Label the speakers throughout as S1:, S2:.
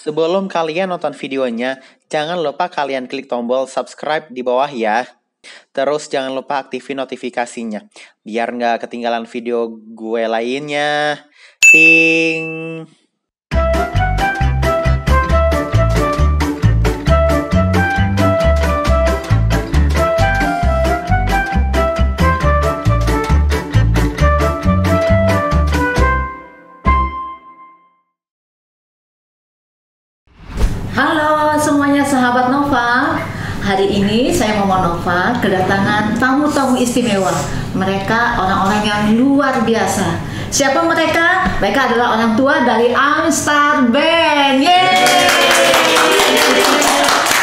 S1: Sebelum kalian nonton videonya, jangan lupa kalian klik tombol subscribe di bawah ya. Terus jangan lupa aktifin notifikasinya, biar nggak ketinggalan video gue lainnya. Ting!
S2: Halo semuanya sahabat Nova. Hari ini saya Mama Nova kedatangan tamu-tamu istimewa. Mereka orang-orang yang luar biasa. Siapa mereka? Mereka adalah orang tua dari Amstar Band. Yeay!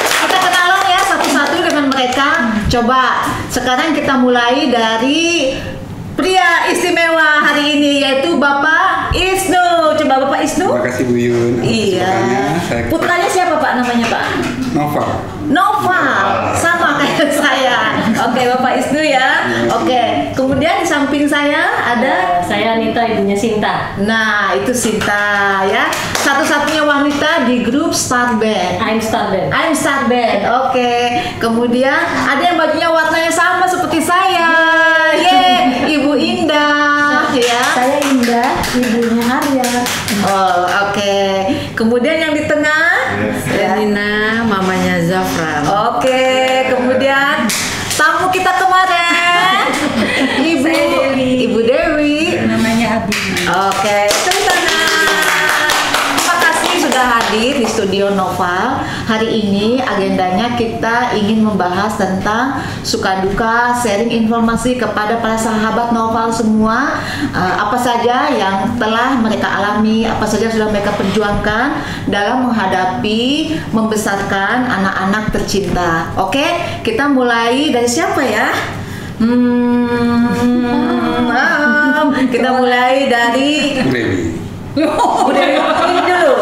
S2: Kita kenalan ya satu-satu dengan mereka. Coba sekarang kita mulai dari pria istimewa hari ini, yaitu Bapak Isnu. Coba Bapak Isnu.
S3: Terima kasih Bu Yun.
S2: Iya. Putranya siapa Pak namanya Pak?
S3: Nova.
S2: Nova, sama kayak saya. Oke, Bapak Isnu ya. Oke, kemudian di samping saya ada
S4: saya Anita, ibunya Sinta.
S2: Nah, itu Sinta ya. Satu-satunya wanita di grup Star Band.
S4: I'm Star Band.
S2: I'm Star Band. Oke. Kemudian ada yang bajunya warnanya sama seperti saya. Ye, Ibu Indah ya.
S4: Saya Indah, ibunya Arya.
S2: Oh, oke. Kemudian yang di tengah ya.
S5: Nina, mamanya Zafran.
S2: Oke, kemudian tamu kita kemarin Ibu Dewi.
S4: Namanya Abi.
S2: Oke, tepuk tangan. Terima kasih sudah hadir di studio Nova. Hari ini agendanya kita ingin membahas tentang suka duka, sharing informasi kepada para sahabat Nova semua. Apa saja yang telah mereka alami, apa saja sudah mereka perjuangkan dalam menghadapi membesarkan anak-anak tercinta. Oke, kita mulai dari siapa ya? Kita mulai dari
S3: Dewi.
S2: udah ini dulu.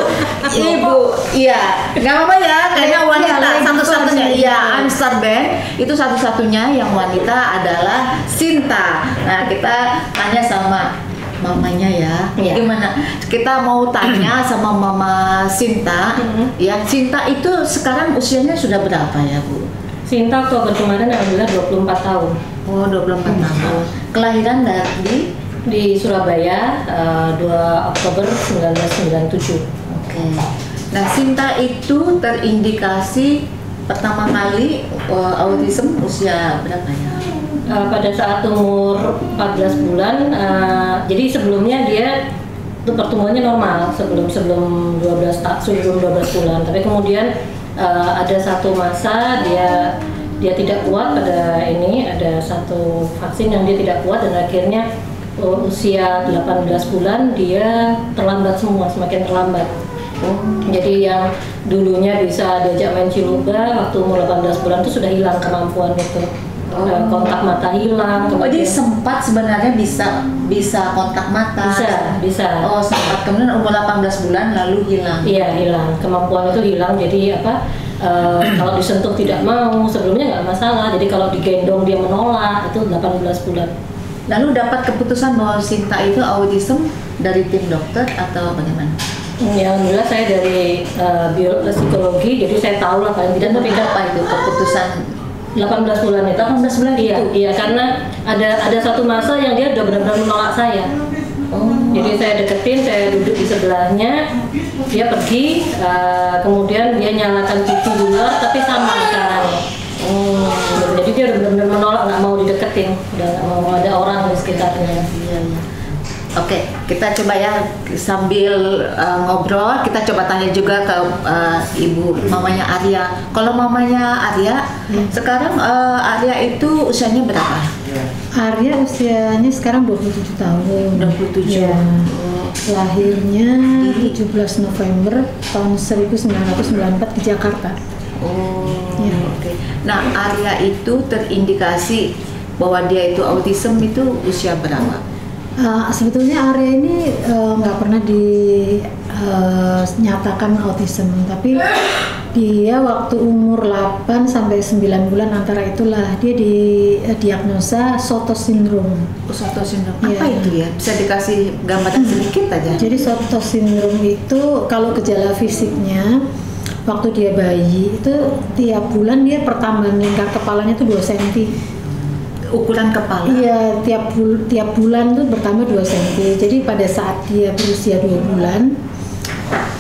S2: Ibu, iya, nggak apa-apa ya, karena wanita satu-satunya. Iya, Amstar Band itu satu-satunya yang wanita adalah Sinta. Nah, kita tanya sama mamanya ya.
S4: Iya.
S2: Gimana? Kita mau tanya sama Mama Sinta. Ya, Sinta itu sekarang usianya sudah berapa ya, Bu?
S4: Sinta Oktober kemarin alhamdulillah 24 tahun.
S2: Oh, 24 tahun. Kelahiran dari
S4: Di Surabaya, 2 Oktober 1997.
S2: Oke. Nah, Sinta itu terindikasi pertama kali autism usia berapa ya?
S4: Pada saat umur 14 bulan, jadi sebelumnya dia itu pertumbuhannya normal sebelum 12 bulan. Tapi kemudian ada satu masa dia tidak kuat pada ini, ada satu vaksin yang dia tidak kuat dan akhirnya usia 18 bulan dia terlambat semua, semakin terlambat. Jadi yang dulunya bisa diajak main ciluba waktu umur 18 bulan itu sudah hilang kemampuan itu. Kontak mata hilang.
S2: Jadi sempat sebenarnya bisa kontak mata.
S4: Bisa.
S2: Oh, sempat, kemudian umur 18 bulan lalu hilang.
S4: Iya, hilang. Kemampuan itu hilang. Jadi kalau disentuh tidak mau, sebelumnya nggak masalah. Jadi kalau digendong dia menolak, itu 18 bulan.
S2: Lalu dapat keputusan bahwa Sinta itu autism dari tim dokter atau bagaimana?
S4: Ya, alhamdulillah saya dari psikologi, jadi saya tahu lah paling tidak. Tapi
S2: Apa itu keputusan
S4: 18 bulan itu.
S2: 18 bulan
S4: Iya,
S2: itu?
S4: iya, karena ada satu masa yang dia udah benar-benar menolak saya. Jadi saya deketin, saya duduk di sebelahnya, dia pergi, kemudian dia nyalakan TV di luar, tapi sama caranya. Jadi dia udah benar-benar menolak, nggak mau dideketin, udah nggak mau ada orang di sekitarnya.
S2: Iya. Oke, kita coba ya sambil ngobrol, kita coba tanya juga ke ibu mamanya Arya. Kalau mamanya Arya, sekarang Arya itu usianya berapa?
S5: Arya usianya sekarang 27 tahun.
S2: 27.
S5: Ya. Lahirnya 17 November tahun 1994 di Jakarta.
S2: Oh,
S5: Ya.
S2: oke. Nah, Arya itu terindikasi bahwa dia itu autism itu usia berapa?
S5: Sebetulnya Arya ini nggak pernah dinyatakan autism, tapi dia waktu umur 8 sampai 9 bulan antara itulah dia didiagnosa Sotos syndrome.
S2: Sotos syndrome.
S5: Iya.
S2: Apa itu ya? Bisa dikasih gambaran sedikit aja?
S5: Jadi Sotos syndrome itu kalau gejala fisiknya waktu dia bayi itu tiap bulan dia pertambahan lingkar kepalanya itu 2 cm.
S2: Ukuran kepala?
S5: Iya, tiap bulan tuh bertambah 2 cm. Jadi pada saat dia berusia 2 bulan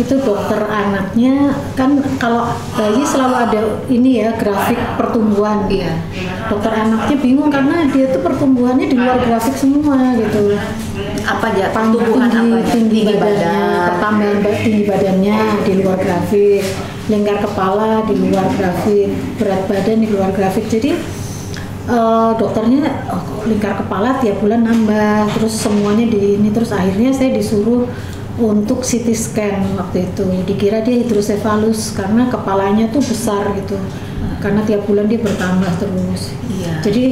S5: itu dokter anaknya kan kalau bayi selalu ada ini ya grafik pertumbuhan.
S2: Iya.
S5: Dokter anaknya bingung karena dia tuh pertumbuhannya di luar grafik semua gitu.
S2: Apa aja? Pertumbuhan apa aja?
S5: Tinggi badannya, pertambahan tinggi badannya di luar grafik, lingkar kepala di luar grafik, berat badan di luar grafik. Jadi dokternya lingkar kepala tiap bulan nambah, terus semuanya di ini, terus akhirnya saya disuruh untuk CT scan waktu itu. Dikira dia hidrosefalus karena kepalanya tuh besar gitu, karena tiap bulan dia bertambah terus.
S2: Iya.
S5: Jadi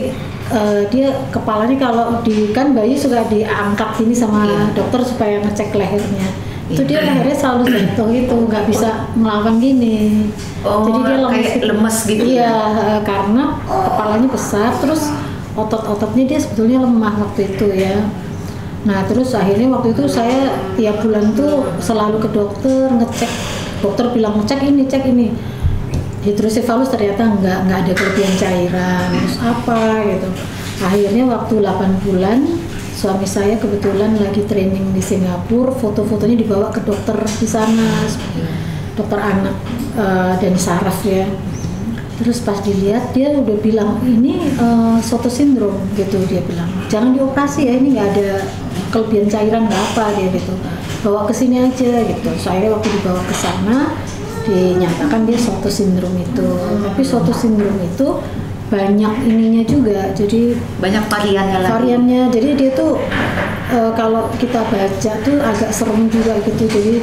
S5: dia kepalanya kalau kan bayi suka diangkat ini sama dokter supaya ngecek lehernya. Itu dia lehernya selalu jatuh gitu, nggak bisa melawan gini. Jadi dia
S2: kayak lemes gitu.
S5: Iya, karena kepalanya besar, terus otot-ototnya dia sebetulnya lemah waktu itu ya. Nah terus akhirnya waktu itu saya tiap bulan tuh selalu ke dokter ngecek. Dokter bilang cek ini. Hidrosefalus ternyata nggak ada kelebihan cairan, terus apa gitu. Akhirnya waktu 8 bulan suami saya kebetulan lagi training di Singapura, foto-fotonya dibawa ke dokter di sana, dokter anak dan saraf ya. Terus pas dilihat dia udah bilang ini Sotos syndrome gitu, dia bilang jangan dioperasi ya, ini nggak ada kelebihan cairan nggak apa dia gitu, bawa ke sini aja gitu. Saya waktu dibawa ke sana dinyatakan dia Sotos syndrome itu. Tapi Sotos syndrome itu banyak ininya juga, jadi
S2: banyak variannya lagi.
S5: Variannya, jadi dia tuh kalau kita baca tuh agak serem juga gitu. Jadi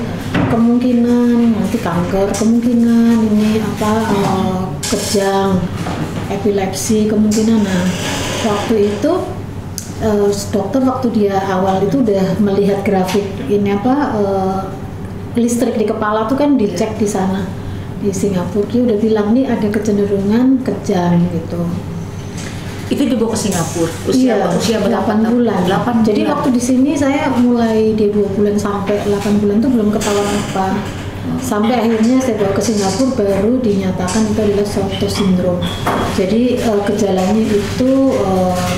S5: kemungkinan nanti kanker, kemungkinan ini kejang, epilepsi kemungkinan. Nah waktu itu dokter waktu dia awal itu udah melihat grafik ini listrik di kepala tuh kan dicek di sana di Singapura. Dia udah bilang nih ada kecenderungan kejang gitu.
S2: Itu dibawa ke Singapura usia berapa?
S5: 8 bulan.
S2: 8
S5: Jadi
S2: bulan.
S5: waktu di sini saya mulai dia 2 bulan sampai 8 bulan tuh belum ketahuan apa. Sampai akhirnya saya bawa ke Singapura baru dinyatakan itu adalah Sotos syndrome. Jadi gejalanya itu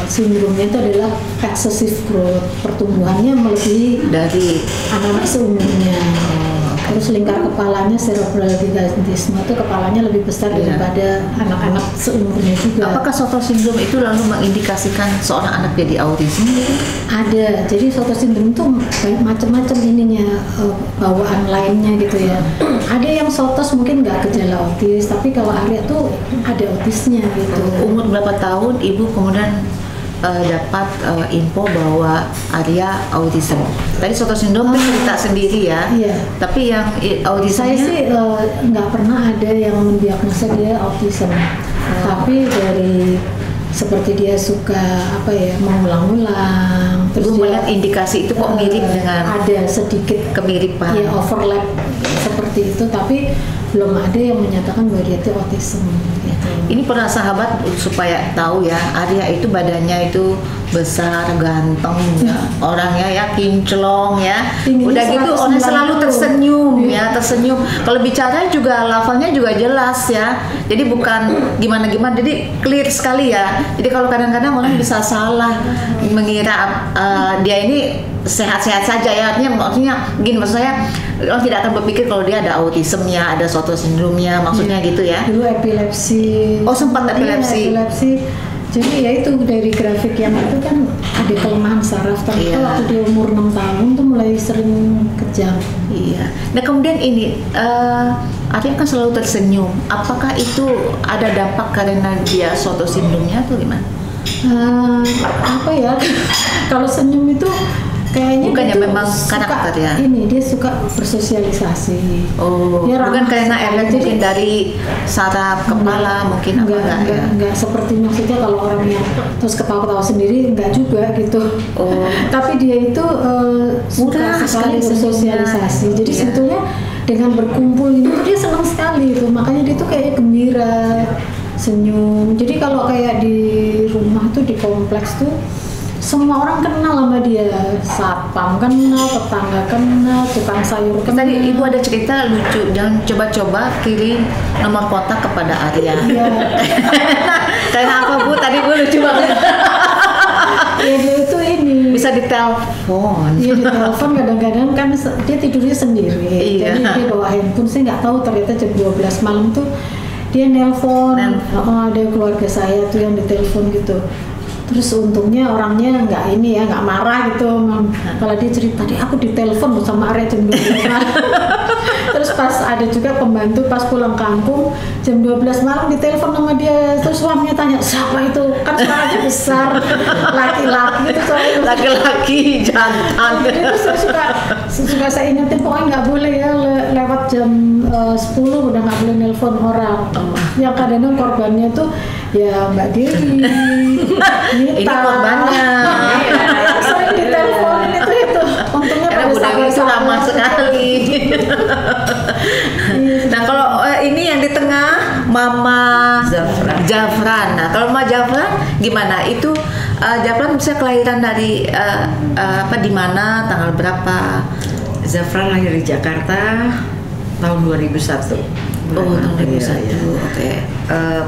S5: sindromnya itu adalah excessive growth, pertumbuhannya melebihi
S2: dari
S5: anak-anak seumurnya. Terus lingkar kepalanya cerebral gigantisme itu kepalanya lebih besar daripada anak-anak seumurnya juga.
S2: Apakah Sotos syndrome itu lalu mengindikasikan seorang anak jadi autisme?
S5: Ada, jadi Sotos syndrome itu macam-macam ininya, bawaan lainnya gitu ya. Ada yang Sotos mungkin nggak gejala autis, tapi kalau Arya tuh ada autisnya gitu.
S2: Umur berapa tahun ibu kemudian dapat info bahwa Arya autism? Tadi Sotos syndrome itu cerita sendiri ya.
S5: Iya.
S2: Tapi yang autismnya
S5: Saya sih nggak pernah ada yang mendiagnosa dia autism. Tapi dari seperti dia suka mengulang-ulang, terus
S2: ibu
S5: dia
S2: melihat indikasi itu kok mirip dengan
S5: ada sedikit
S2: kemiripan.
S5: ya overlap seperti itu, tapi belum ada yang menyatakan bahwa dia itu autism gitu.
S2: Ini pernah sahabat supaya tahu ya, Arya itu badannya itu besar, ganteng, ya. Orangnya ya kinclong ya.
S5: Tingginya
S2: Udah gitu orang
S5: 190.
S2: selalu tersenyum ya, tersenyum. Kalau bicara juga lafalnya juga jelas ya. Jadi bukan gimana-gimana, jadi clear sekali ya. Jadi kalau kadang-kadang orang bisa salah mengira dia ini sehat-sehat saja ya, maksudnya gini, maksud saya orang tidak akan berpikir kalau dia ada autismnya, ada Sotos syndrome-nya, maksudnya gitu ya.
S5: Dulu epilepsi.
S2: Oh, sempat epilepsi.
S5: Iya, epilepsi. Jadi ya itu dari grafik yang itu kan ada kelemahan saraf. Tapi
S2: Iya.
S5: waktu dia umur 6 tahun tuh mulai sering kejang.
S2: Iya. Nah kemudian ini Arya kan selalu tersenyum. Apakah itu ada dampak karena dia Sotos syndrome-nya atau gimana?
S5: Apa ya? Kalau senyum itu Kayaknya
S2: Bukannya
S5: dia tuh
S2: memang karakter ya?
S5: Ini dia suka bersosialisasi.
S2: Oh,
S5: Dia
S2: bukan
S5: ramah
S2: karena
S5: sekali.
S2: efek
S5: Jadi-
S2: mungkin dari saraf kepala mungkin apa enggak ya?
S5: enggak seperti maksudnya kalau orang yang terus ketawa-ketawa sendiri enggak juga gitu.
S2: Oh.
S5: Tapi dia itu suka
S2: Mudah sekali
S5: sekali bersosialisasi. Jadi
S2: Iya.
S5: sebetulnya dengan berkumpul itu dia senang sekali itu. Makanya dia tuh kayak gembira, senyum. Jadi kalau kayak di rumah tuh di kompleks tuh semua orang kenal sama dia, satpam kenal, tetangga kenal, tukang sayur kenal.
S2: Tadi ibu ada cerita lucu, jangan coba-coba kirim nomor kontak kepada Arya.
S5: Iya.
S2: Karena apa Bu? Tadi Bu lucu banget.
S5: Ya dia itu ini.
S2: Bisa ditelepon.
S5: Iya di telepon kadang-kadang kan dia tidurnya sendiri.
S2: Iya.
S5: Jadi dia bawa handphone, saya nggak tahu ternyata jam 12 malam tuh dia nelpon. Ada keluarga saya tuh yang ditelepon gitu. Terus untungnya orangnya nggak ini ya, nggak marah gitu. Kalau dia cerita, tadi aku ditelepon sama Arya jam 12 malam. Terus pas ada juga pembantu pas pulang kampung jam 12 malam ditelepon sama dia. Terus suaminya tanya, siapa itu? Kan suaranya besar, laki-laki gitu soalnya.
S2: Laki-laki jantan.
S5: Jadi terus saya suka saya ingetin pokoknya nggak boleh ya lewat jam 10 udah nggak boleh nelpon orang. Yang kadang-kadang korbannya tuh ya Mbak Dewi, Nita.
S2: Ini korbannya.
S5: Sering diteleponin itu. Untungnya
S2: Karena
S5: pada
S2: Bu Dewi itu
S5: saat-
S2: ramah sekali. Nah kalau ini yang di tengah Mama Jafran. Nah kalau Mama Jafran gimana? Itu Jafran bisa kelahiran dari apa di mana, tanggal berapa?
S6: Zafran lahir di Jakarta tahun 2001.
S2: Oh tahun 2001.
S6: Iya.
S2: Oke.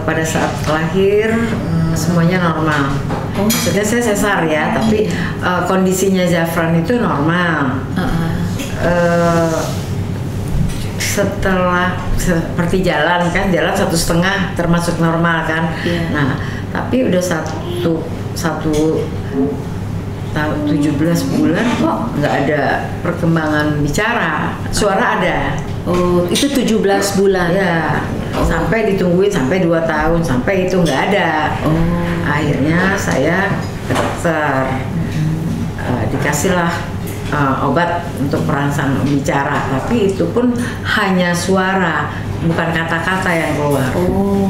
S6: Pada saat lahir semuanya normal. Maksudnya saya sesar ya, tapi kondisinya Zafran itu normal. Setelah seperti jalan 1,5 termasuk normal kan.
S2: Iya.
S6: Nah tapi udah satu tahun 17 bulan kok nggak ada perkembangan bicara, suara ada.
S2: Oh itu 17 bulan.
S6: Ya, sampai ditungguin sampai 2 tahun, sampai itu nggak ada. Akhirnya saya ke dokter, dikasihlah obat untuk perangsang bicara, tapi itu pun hanya suara, bukan kata-kata yang keluar.
S2: Oh,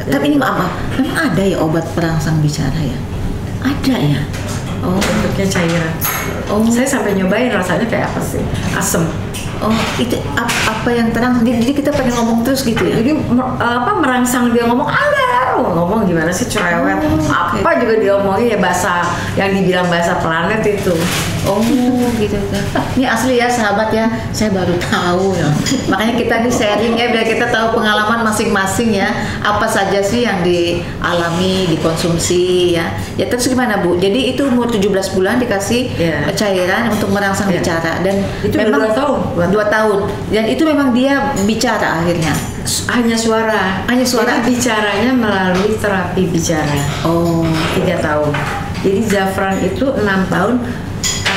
S2: tapi ini maaf, memang ada ya obat perangsang bicara ya? Ada ya? Oh,
S6: Bentuknya cairan.
S2: oh,
S6: Saya sampai nyobain rasanya kayak apa sih? Asem.
S2: oh, itu apa yang terangsang? Jadi kita pengen ngomong terus gitu ya?
S6: Jadi merangsang dia ngomong, ngomong gimana sih cerewet, apa juga dia omongin ya bahasa yang dibilang bahasa planet itu.
S2: Oh, gitu kan. Ini asli ya sahabat ya, saya baru tahu ya. Makanya kita nih sharing ya, biar kita tahu pengalaman masing-masing ya. Apa saja sih yang dialami, dikonsumsi ya. Ya terus gimana Bu? Jadi itu umur 17 bulan dikasih
S6: Iya.
S2: cairan untuk merangsang
S6: Iya.
S2: bicara dan
S6: Itu
S2: memang
S6: 2 tahun.
S2: 2 tahun. Dan itu memang dia bicara akhirnya.
S6: Hanya suara.
S2: Hanya suara.
S6: Jadi bicaranya melalui terapi bicara.
S2: Oh,
S6: 3 tahun. Jadi Zafran itu 6 tahun.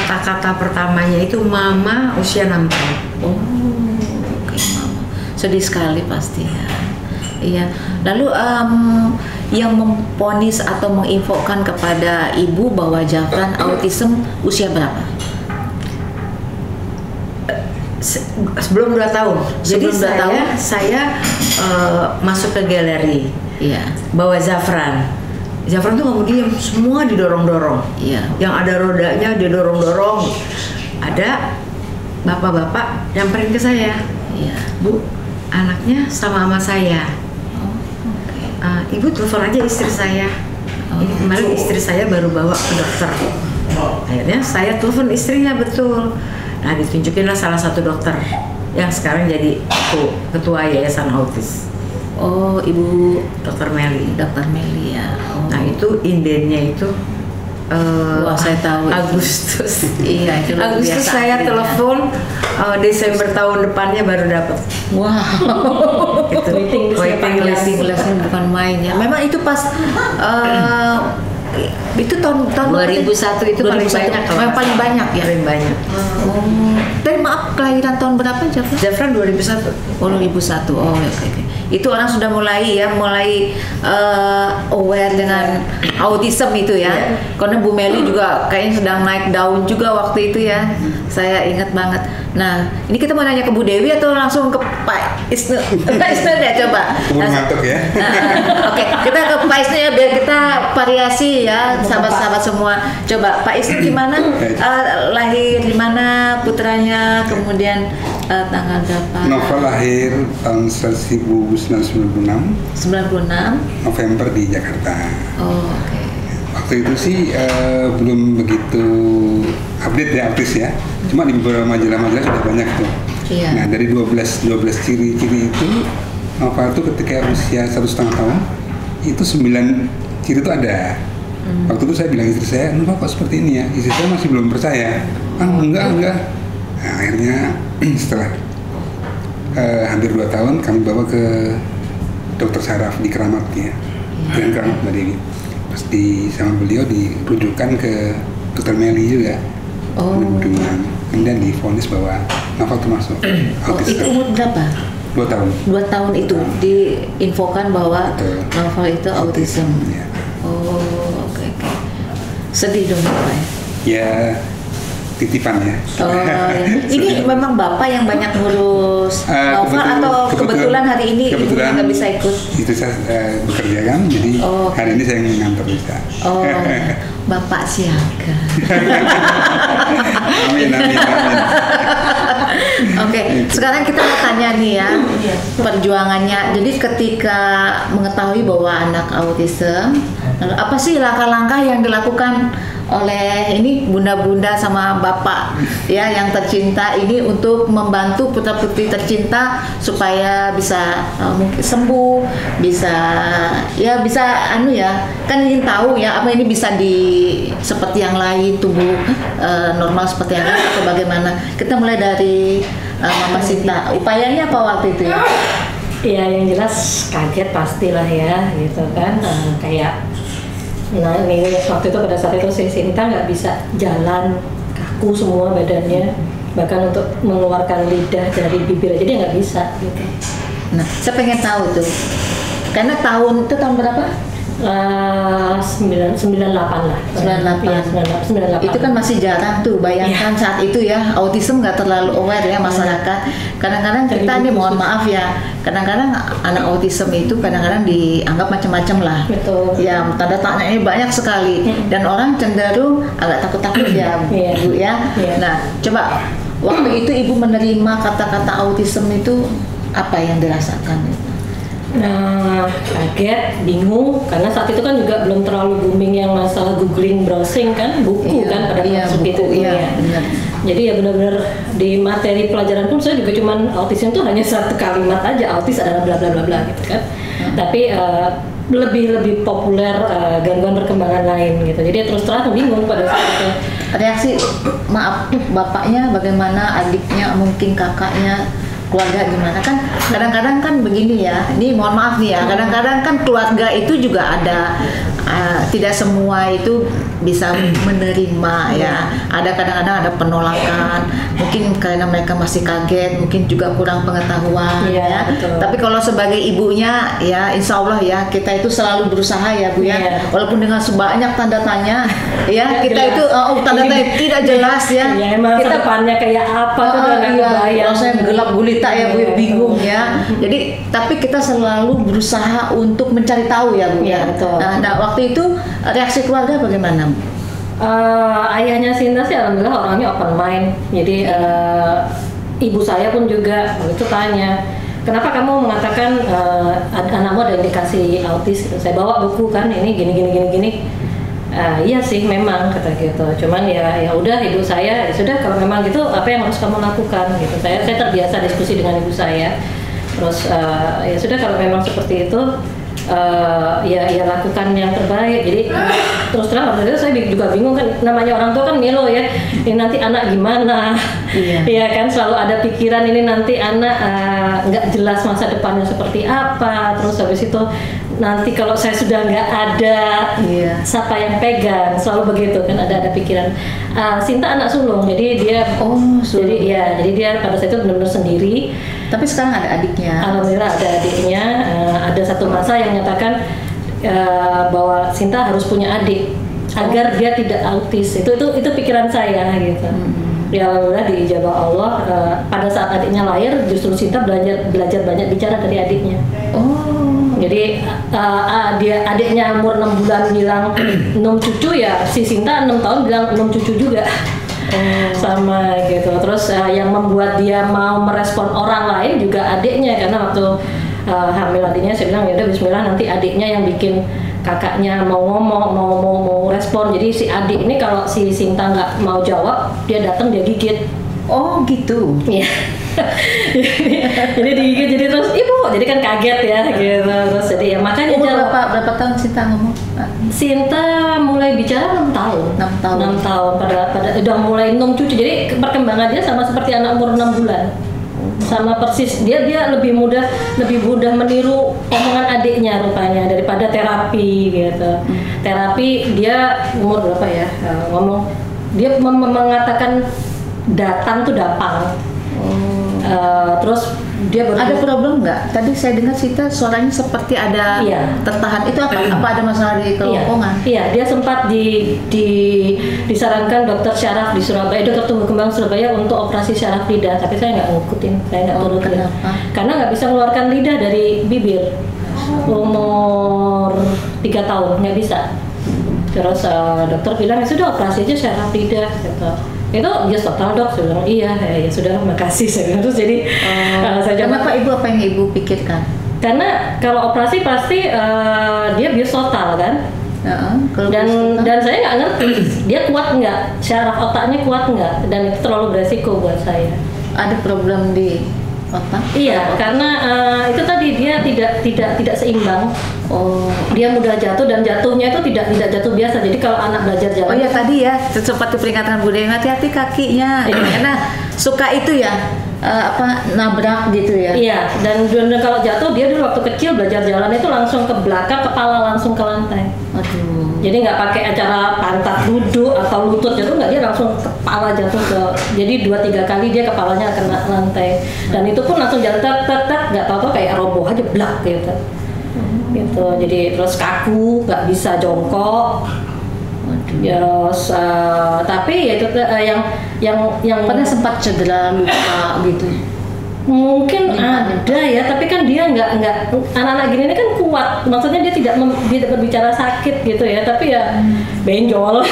S6: Kata-kata pertamanya itu mama usia 6 tahun.
S2: oh, oke Mama. Sedih sekali pasti ya. Iya. Lalu yang memponis atau menginfokan kepada ibu bahwa Jafran autism usia berapa?
S6: Sebelum 2 tahun. Jadi
S2: Sebelum 2 tahun?
S6: saya masuk ke galeri,
S2: Iya.
S6: bawa Zafran. Zafran tuh nggak mau diem, semua didorong-dorong.
S2: Iya.
S6: Yang ada rodanya dia dorong-dorong. Ada bapak-bapak nyamperin ke saya,
S2: Iya.
S6: Bu, anaknya sama saya.
S2: Oh, oke.
S6: Ibu telepon aja istri saya. Ini kemarin istri saya baru bawa ke dokter. Akhirnya saya telepon istrinya betul. Nah ditunjukinlah salah satu dokter yang sekarang jadi ketua Yayasan Autis,
S2: Oh, Ibu
S6: Dokter Meli.
S2: Dr. Meli ya. Oh.
S6: Nah itu indennya itu
S2: Wah, saya tahu.
S6: Agustus.
S2: Iya, itu luar
S6: Agustus
S2: biasa
S6: saya
S2: akhirnya.
S6: telepon, Desember tahun depannya baru dapat.
S2: Wow.
S6: Itu
S4: Waiting list-nya
S6: waiting list.
S2: Waiting list bukan main ya. Memang itu pas itu tahun
S6: 2001 itu paling
S2: 2001.
S6: banyak. kalau
S2: Yang paling
S6: nggak salah.
S2: banyak ya.
S6: Paling banyak.
S2: Dan maaf, kelahiran tahun berapa Jafra?
S6: Zafran 2001.
S2: Oh, 2001. Oh, oke. Itu orang sudah mulai aware dengan autism itu ya. Karena Bu Meli juga kayaknya sedang naik daun juga waktu itu ya. Saya ingat banget. Nah, ini kita mau nanya ke Bu Dewi atau langsung ke Pak Isnu? Pak Isnu deh coba.
S3: Keburu ngantuk ya.
S2: Oke, kita ke Pak Isnu ya biar kita variasi ya, sahabat-sahabat semua. Coba Pak Isnu gimana? Lahir di mana putranya? Kemudian tanggal berapa?
S3: Nova lahir tahun 1996 November di Jakarta.
S2: Oh, oke.
S3: Waktu itu sih belum begitu update ya autis ya. Cuma di beberapa majalah-majalah sudah banyak tuh.
S2: Iya.
S3: Nah dari 12 ciri-ciri itu Nova itu ketika usia 1,5 tahun itu 9 ciri itu ada. Waktu itu saya bilang istri saya, Nova kok seperti ini ya? Istri saya masih belum percaya. Enggak. Nah, akhirnya setelah hampir 2 tahun kami bawa ke Dokter Saraf di Keramat ya, dengan Keramat Mbak Dewi. Pas sama beliau dirujukan ke Dokter Meli juga. Kemudian divonis bahwa Nova itu masuk autis.
S2: Itu umur berapa?
S3: 2 tahun.
S2: 2 tahun itu diinfokan bahwa
S3: Betul.
S2: Nova itu autism.
S3: Ya.
S2: Oh, oke. Sedih dong Bapak ya?
S3: Ya titipan ya.
S2: Oh, ya. Ini memang Bapak yang banyak ngurus Nova atau kebetulan hari ini ibunya nggak bisa ikut?
S3: Itu saya bekerja kan, jadi hari ini saya ngantor bisa.
S2: Oh, Bapak siaga.
S3: Amin.
S2: Oke, sekarang kita mau tanya nih ya perjuangannya. Jadi ketika mengetahui bahwa anak autism, apa sih langkah-langkah yang dilakukan oleh ini bunda-bunda sama bapak ya yang tercinta ini untuk membantu putra-putri tercinta supaya bisa mungkin sembuh, bisa kan ingin tahu ya apa ini bisa seperti yang lain tumbuh normal seperti yang lain atau bagaimana. Kita mulai dari Mama Sinta, upayanya apa waktu itu ya?
S4: Ya yang jelas kaget pastilah ya gitu kan, kayak nah ini waktu itu pada saat itu si Sinta nggak bisa jalan, kaku semua badannya, bahkan untuk mengeluarkan lidah dari bibir aja dia nggak bisa gitu.
S2: Nah, saya pengen tahu tuh, karena tahun berapa?
S4: 98 lah.
S2: 98. Itu kan masih jarang tuh, bayangkan saat itu ya autism nggak terlalu aware ya masyarakat. Kadang-kadang kita nih mohon maaf ya, kadang-kadang anak autism itu kadang-kadang dianggap macam-macam lah.
S4: Betul.
S2: Ya tanda tanyanya banyak sekali dan orang cenderung agak takut-takut ya Bu ya. Nah coba waktu itu Ibu menerima kata-kata autism itu apa yang dirasakan?
S4: Nah, kaget, bingung, karena saat itu kan juga belum terlalu booming yang masalah googling, browsing kan, buku kan pada masuk itu ya.
S2: Benar.
S4: Jadi ya benar-benar di materi pelajaran pun saya juga cuman autism itu hanya satu kalimat aja, autis adalah bla bla bla bla gitu kan. Tapi lebih populer gangguan perkembangan lain gitu. Jadi terus terang bingung pada saat itu.
S2: Reaksi maaf bapaknya bagaimana, adiknya mungkin kakaknya, keluarga gimana? Kan kadang-kadang kan begini ya, ini mohon maaf nih ya, kadang-kadang kan keluarga itu juga ada tidak semua itu bisa menerima ya, ada kadang-kadang ada penolakan, mungkin karena mereka masih kaget, mungkin juga kurang pengetahuan ya.
S4: Betul.
S2: Tapi kalau sebagai ibunya ya insya Allah ya kita itu selalu berusaha ya Bu ya, walaupun dengan sebanyak tanda tanya ya kita jelas. Itu tanda tanya tidak jelas ya.
S4: Ya emang kita depannya kayak apa tuh udah nggak kebayang.
S2: Rasanya gelap gulita ya Bu, bingung ya. Jadi tapi kita selalu berusaha untuk mencari tahu ya Bu ya.
S4: Betul.
S2: Nah waktu itu reaksi keluarga bagaimana Bu?
S4: Ayahnya Sinta sih alhamdulillah orangnya open mind. Jadi ibu saya pun juga itu tanya, kenapa kamu mengatakan anakmu ada indikasi autis? Saya bawa buku kan, ini gini. Iya sih memang kata gitu. Cuman ya udah ibu saya ya sudah kalau memang gitu apa yang harus kamu lakukan gitu. Saya terbiasa diskusi dengan ibu saya. Terus ya sudah kalau memang seperti itu ya lakukan yang terbaik. Jadi terus terang waktu itu saya juga bingung kan, namanya orang tua kan melo ya, ini nanti anak gimana, ya kan selalu ada pikiran ini nanti anak nggak jelas masa depannya seperti apa, terus habis itu nanti kalau saya sudah nggak ada, siapa yang pegang, selalu begitu kan, ada pikiran. Sinta anak sulung, jadi dia jadi dia pada saat itu benar-benar sendiri.
S2: Tapi sekarang ada adiknya.
S4: Alhamdulillah ada adiknya. Ada satu masa yang menyatakan bahwa Sinta harus punya adik agar dia tidak autis. Itu pikiran saya gitu. Ya alhamdulillah diijabah Allah. Pada saat adiknya lahir, justru Sinta belajar banyak bicara dari adiknya. Jadi dia adiknya umur 6 bulan bilang 6 cucu, ya si Sinta 6 tahun bilang 6 cucu juga. Sama gitu. Terus yang membuat dia mau merespon orang lain juga adiknya, karena waktu hamil adiknya saya bilang ya udah bismillah, nanti adiknya yang bikin kakaknya mau ngomong, mau respon. Jadi si adik ini kalau si Sinta nggak mau jawab, dia datang dia gigit.
S2: Oh gitu.
S4: Iya. Jadi digigit, jadi terus ibu, jadi kan kaget ya gitu. Terus jadi ya makanya
S2: berapa tahun Sinta ngomong?
S4: Sinta mulai bicara 6 tahun. 6 tahun pada udah mulai 6 cucu. Jadi perkembangan dia sama seperti anak umur 6 bulan. Sama persis, dia lebih mudah meniru omongan adiknya rupanya daripada terapi gitu. Terapi dia umur berapa ya? Ngomong dia mengatakan datang tuh dapang. Terus dia
S2: ada problem nggak? Tadi saya dengar Sinta suaranya seperti ada tertahan. Itu apa ada masalah di kerongkongan?
S4: Iya, dia sempat disarankan dokter syaraf di Surabaya, dokter tumbuh kembang Surabaya untuk operasi syaraf lidah. Tapi saya nggak ngikutin, saya nggak turutin. Karena nggak bisa mengeluarkan lidah dari bibir. Umur 3 tahun nggak bisa. Terus dokter bilang ya sudah operasi aja syaraf lidah gitu. Itu just total dok, saya bilang iya ya sudah makasih saya bilang. Terus jadi saya jawab,
S2: kenapa ibu, apa yang ibu pikirkan?
S4: Karena kalau operasi pasti dia bius total kan. Dan saya nggak ngerti dia kuat nggak, syaraf otaknya kuat nggak, dan itu terlalu beresiko buat saya.
S2: Ada problem di otak?
S4: Iya, karena itu tadi dia tidak seimbang. Dia mudah jatuh, dan jatuhnya itu tidak jatuh biasa. Jadi kalau anak belajar jalan.
S2: Oh ya tadi ya sempat diperingatkan Bu Dewi, hati-hati kakinya. Karena suka itu ya nabrak gitu ya.
S4: Iya, dan kalau jatuh dia dulu waktu kecil belajar jalan itu langsung ke belakang, kepala langsung ke lantai.
S2: Aduh.
S4: Jadi nggak pakai acara pantat duduk atau lutut jatuh, nggak, dia langsung kepala jatuh ke. Jadi 2-3 kali dia kepalanya kena lantai. Dan itu pun langsung jalan tek, nggak tahu kayak roboh aja blak gitu. Gitu. Jadi terus kaku, nggak bisa jongkok. Terus tapi ya itu yang
S2: pernah sempat cedera, luka gitu.
S4: Mungkin ada ya, tapi kan dia nggak anak-anak gini ini kan kuat, maksudnya dia tidak berbicara sakit gitu ya, tapi ya benjol.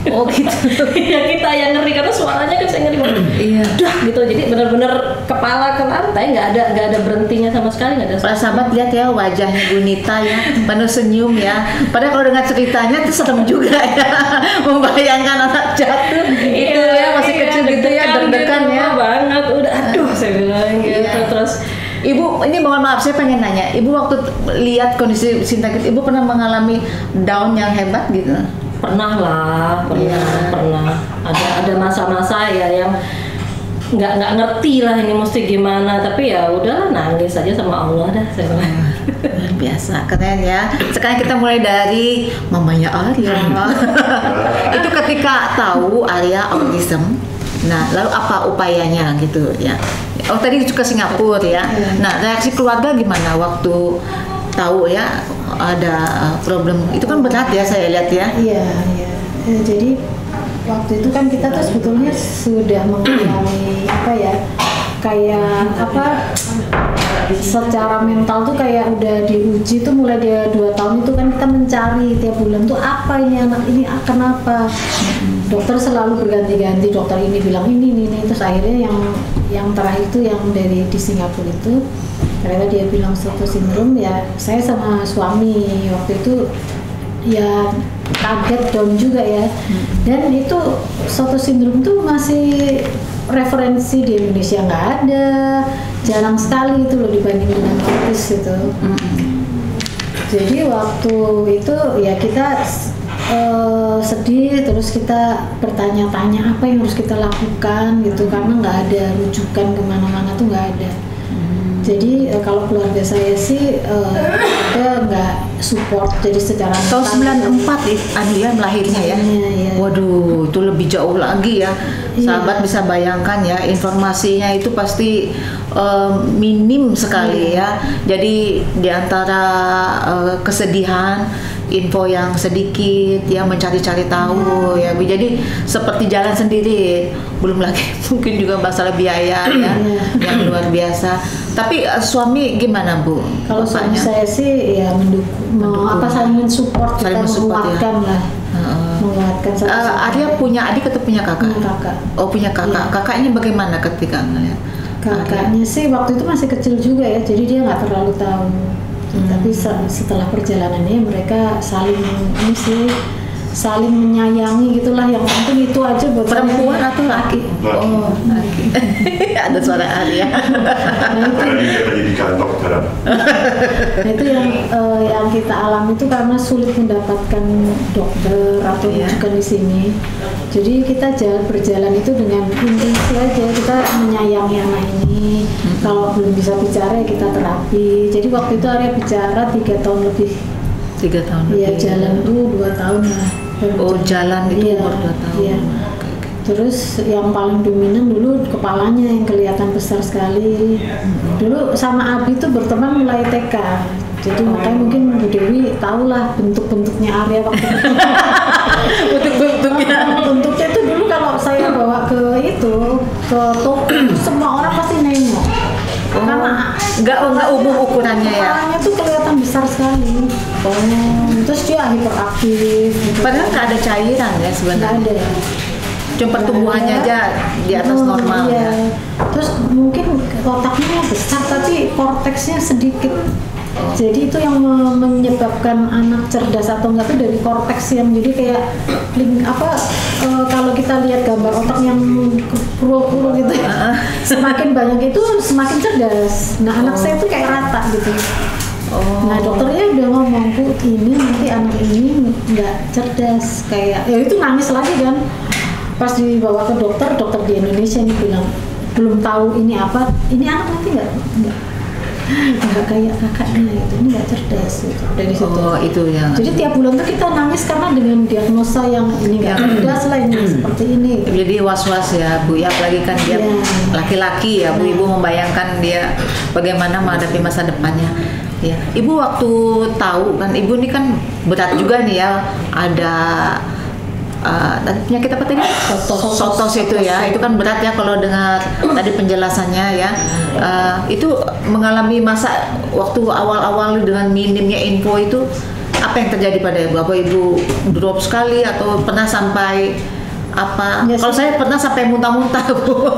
S2: Oh gitu.
S4: Ya kita yang ngeri karena suaranya kan saya ngeri banget.
S2: Iya.
S4: Dah gitu, jadi benar-benar kepala ke lantai, nggak ada berhentinya sama sekali, nggak ada.
S2: Para sahabat lihat ya wajahnya Bu Nita ya, penuh senyum ya. Padahal kalau dengar ceritanya tuh serem juga ya, membayangkan anak jatuh gitu ya, masih kecil gitu ya, deg-degan ya.
S4: Banget, udah aduh saya bilang gitu. Terus
S2: Ibu, ini mohon maaf saya pengen nanya, Ibu waktu lihat kondisi Sinta gitu, Ibu pernah mengalami down yang hebat gitu?
S4: Pernah. Ada masa-masa ya yang nggak ngerti lah ini mesti gimana, tapi ya udahlah nangis aja sama Allah dah saya bilang.
S2: Luar biasa, keren ya. Sekarang kita mulai dari mamanya Arya. Itu ketika tahu Arya autism, nah lalu apa upayanya gitu ya? Oh tadi ke Singapura ya. Nah reaksi keluarga gimana waktu tahu ya ada problem? Itu kan berat ya saya lihat ya.
S5: Iya. Jadi waktu itu kan kita tuh sebetulnya sudah mengalami secara mental tuh kayak udah diuji tuh mulai dia 2 tahun itu kan kita mencari tiap bulan tuh apa ini anak ini kenapa. Dokter selalu berganti-ganti, dokter ini bilang ini terus akhirnya yang terakhir itu yang dari di Singapura itu ternyata dia bilang suatu sindrom. Ya saya sama suami waktu itu ya kaget down juga ya. Dan itu suatu sindrom tuh masih referensi di Indonesia nggak ada, jarang sekali itu loh dibanding dengan autis itu. Jadi waktu itu ya kita sedih, terus kita bertanya-tanya apa yang harus kita lakukan gitu, karena nggak ada rujukan kemana-mana tuh nggak ada. Jadi kalau keluarga saya sih ada nggak support, jadi secara
S2: Tahun 94 ya melahirnya ya.
S5: Iya.
S2: Waduh, itu lebih jauh lagi ya. Sahabat bisa bayangkan ya, informasinya itu pasti minim sekali ya. Jadi di antara kesedihan, info yang sedikit, ya mencari-cari tahu ya. Jadi seperti jalan sendiri. Belum lagi mungkin juga masalah biaya ya yang luar biasa. Tapi suami gimana Bu?
S5: Kalau suami saya sih ya mendukung. Saling mensupport, kita menguatkan ya. Lah. Menguatkan satu.
S2: Arya punya adik atau punya kakak?
S5: Punya kakak.
S2: Oh punya kakak.
S5: Iya.
S2: Kakaknya bagaimana ketika ngeliat?
S5: Kakaknya sih waktu itu masih kecil juga ya, jadi dia nggak terlalu tahu. Tapi setelah perjalanannya mereka saling saling menyayangi gitulah, yang penting itu aja buat
S2: perempuan
S5: saya.
S2: atau laki? Oh laki. Ada suara Arya.
S5: Nah itu yang kita alami itu karena sulit mendapatkan dokter atau rujukan di sini. Jadi kita berjalan itu dengan intuisi aja, kita menyayangi anak ini. Kalau belum bisa bicara ya kita terapi. Jadi waktu itu Arya bicara 3 tahun lebih.
S2: 3 tahun lebih.
S5: Iya, jalan tuh 2 tahun lah.
S2: Oh jalan itu umur 2 tahun.
S5: Iya. Terus yang paling dominan dulu kepalanya yang kelihatan besar sekali. Dulu sama Abi tuh berteman mulai TK. Jadi makanya mungkin Bu Dewi tahulah bentuk-bentuknya Arya waktu itu. Bentuknya tuh dulu kalau saya bawa ke toko semua orang pasti nengok. Karena
S2: nggak umum ukurannya ya.
S5: Kepalanya tuh kelihatan besar sekali. Terus dia hiperaktif.
S2: Padahal nggak ada cairan ya sebenarnya.
S5: Nggak ada.
S2: Cuma pertumbuhannya aja di atas normal
S5: iya.
S2: ya.
S5: Terus mungkin otaknya besar tapi korteksnya sedikit. Jadi itu yang menyebabkan anak cerdas atau enggak itu dari korteks yang jadi kayak kalau kita lihat gambar otak yang puru-puru gitu semakin banyak itu semakin cerdas. Nah anak saya itu kayak rata gitu. Nah dokternya udah ngomong, Bu ini nanti anak ini nggak cerdas, kayak ya itu nangis lagi kan. Pas dibawa ke dokter di Indonesia ini bilang belum tahu ini apa, ini anak nanti nggak kayak kakaknya gitu, ini nggak cerdas gitu. Dari situ.
S2: Oh itu yang.
S5: Jadi tiap bulan tuh kita nangis karena dengan diagnosa yang ini nggak cerdas lah, ini seperti ini.
S2: Jadi was-was ya Bu, ya apalagi kan dia laki-laki ya Bu, Ibu membayangkan dia bagaimana menghadapi masa depannya. Ya, Ibu waktu tahu kan, Ibu ini kan berat juga nih ya, ada penyakit apa tadi? Sotos itu ya, itu kan berat ya kalau dengar tadi penjelasannya ya. Itu mengalami masa waktu awal-awal dengan minimnya info itu, apa yang terjadi pada Ibu? Apa Ibu drop sekali atau pernah sampai apa? Ya, kalau saya pernah sampai muntah-muntah Bu.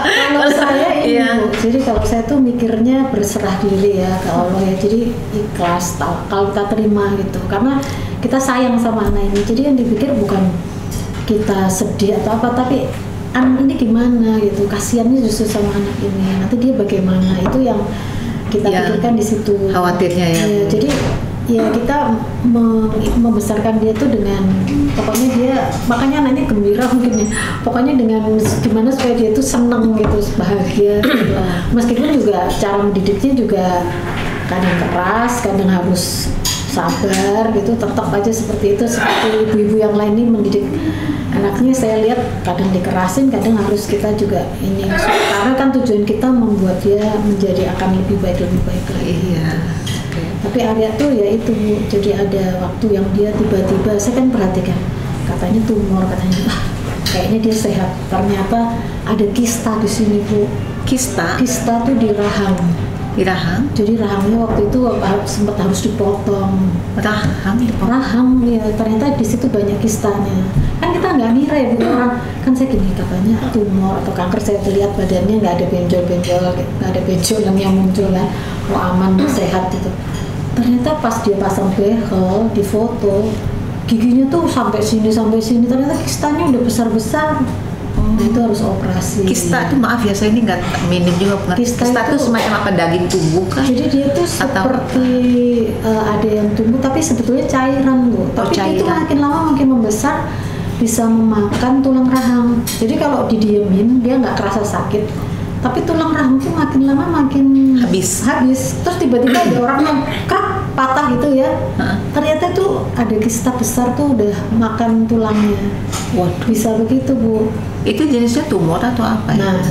S5: Kalau saya ini Bu, jadi kalau saya tuh mikirnya berserah diri ya ke Allah ya, jadi ikhlas kalau kita terima gitu, karena kita sayang sama anak ini. Jadi yang dipikir bukan kita sedih atau apa, tapi anak ini gimana gitu, kasihannya justru sama anak ini, nanti dia bagaimana, itu yang kita pikirkan di situ.
S2: Khawatirnya ya.
S5: Jadi ya kita membesarkan dia tuh dengan pokoknya dia, makanya anaknya gembira mungkin ya, pokoknya dengan gimana supaya dia tuh seneng gitu, bahagia gitu. Meskipun juga cara mendidiknya juga kadang keras, kadang harus sabar gitu, tetap aja seperti itu. Seperti ibu-ibu yang lain ini mendidik anaknya, saya lihat kadang dikerasin, kadang harus kita juga ini, karena kan tujuan kita membuat dia menjadi akan lebih baik lagi.
S2: Iya.
S5: Tapi Arya tuh ya itu Bu, jadi ada waktu yang dia tiba-tiba, saya kan perhatikan, katanya tumor, katanya kayaknya dia sehat, ternyata ada kista di sini Bu.
S2: Kista
S5: tuh di rahang.
S2: Di rahang?
S5: Jadi rahangnya waktu itu sempat harus dipotong. Rahang ya, ternyata di situ banyak kistanya. Kan kita nggak ngira ya Bu, orang kan saya gini, katanya tumor atau kanker, saya lihat badannya nggak ada benjol-benjol, nggak ada benjol yang muncul kan, aman, sehat gitu. Ternyata pas dia pasang behel di foto, giginya tuh sampai sini, ternyata kistanya udah besar-besar. Nah, itu harus operasi.
S2: Kista itu maaf ya, saya ini nggak minim juga pengertian.
S5: Kista
S2: Kista itu
S5: itu
S2: semacam apa, daging tubuh kan?
S5: Jadi dia tuh seperti ada yang tumbuh tapi sebetulnya cairan Bu. Tapi itu
S2: cairan.
S5: makin lama makin membesar bisa memakan tulang rahang. Jadi kalau didiemin dia nggak kerasa sakit. Tapi tulang rahang tuh makin lama makin
S2: Habis.
S5: Terus tiba-tiba ada orang yang krak patah gitu ya. Ternyata tuh ada kista besar tuh udah makan tulangnya.
S2: Waduh.
S5: Bisa begitu Bu.
S2: Itu jenisnya tumor atau apa ya?
S5: Nah,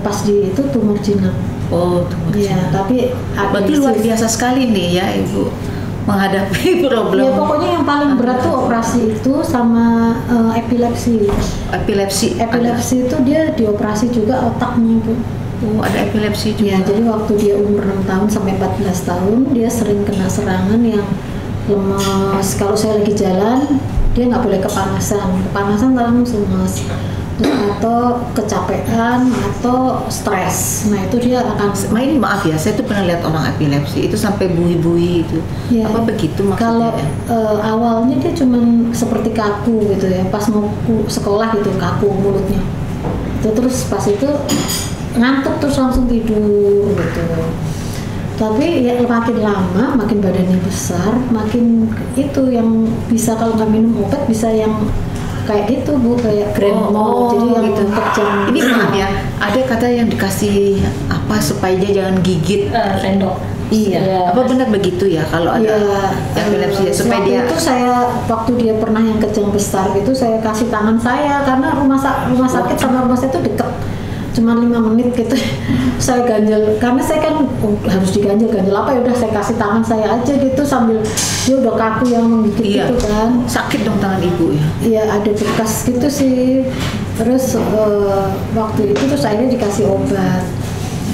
S5: pas di itu tumor jinak.
S2: Oh, tumor
S5: Iya,
S2: jinak.
S5: tapi ada
S2: Berarti luar biasa sekali nih ya Ibu menghadapi problem.
S5: Ya pokoknya yang paling berat tuh operasi itu sama epilepsi.
S2: Epilepsi.
S5: Epilepsi itu dia dioperasi juga otaknya Bu.
S2: Oh, ada epilepsi juga.
S5: Ya, jadi waktu dia umur 6 tahun sampai 14 tahun dia sering kena serangan yang lemas. Kalau saya lagi jalan dia nggak boleh kepanasan langsung lemas. Atau kecapean atau stres. Nah itu dia akan.
S2: Ini maaf ya, saya tuh pernah lihat orang epilepsi itu sampai buih-buih itu.
S5: Ya,
S2: apa begitu maksudnya?
S5: Kalau awalnya dia cuman seperti kaku gitu ya, pas mau sekolah gitu kaku mulutnya. Terus pas itu ngantuk terus langsung tidur gitu. Tapi ya makin lama makin badannya besar, makin itu yang bisa kalau nggak minum obat bisa yang kayak gitu Bu, kayak grand mal, jadi yang
S2: gitu.
S5: kejang.
S2: Ini maaf ya, ada kata yang dikasih apa supaya dia jangan gigit.
S4: Sendok.
S5: Iya.
S2: Apa benar begitu ya kalau ada epilepsi ya, supaya
S5: waktu
S2: dia.
S5: itu waktu dia pernah yang kejang besar itu saya kasih tangan saya karena rumah sakit sama rumah saya itu deket. Cuma 5 menit gitu saya ganjel karena saya kan harus diganjel apa ya udah saya kasih tangan saya aja gitu sambil dia udah kaku yang menggigit gitu kan.
S2: Sakit dong tangan Ibu ya?
S5: Iya ada bekas gitu sih. Terus waktu itu tuh saya dikasih obat.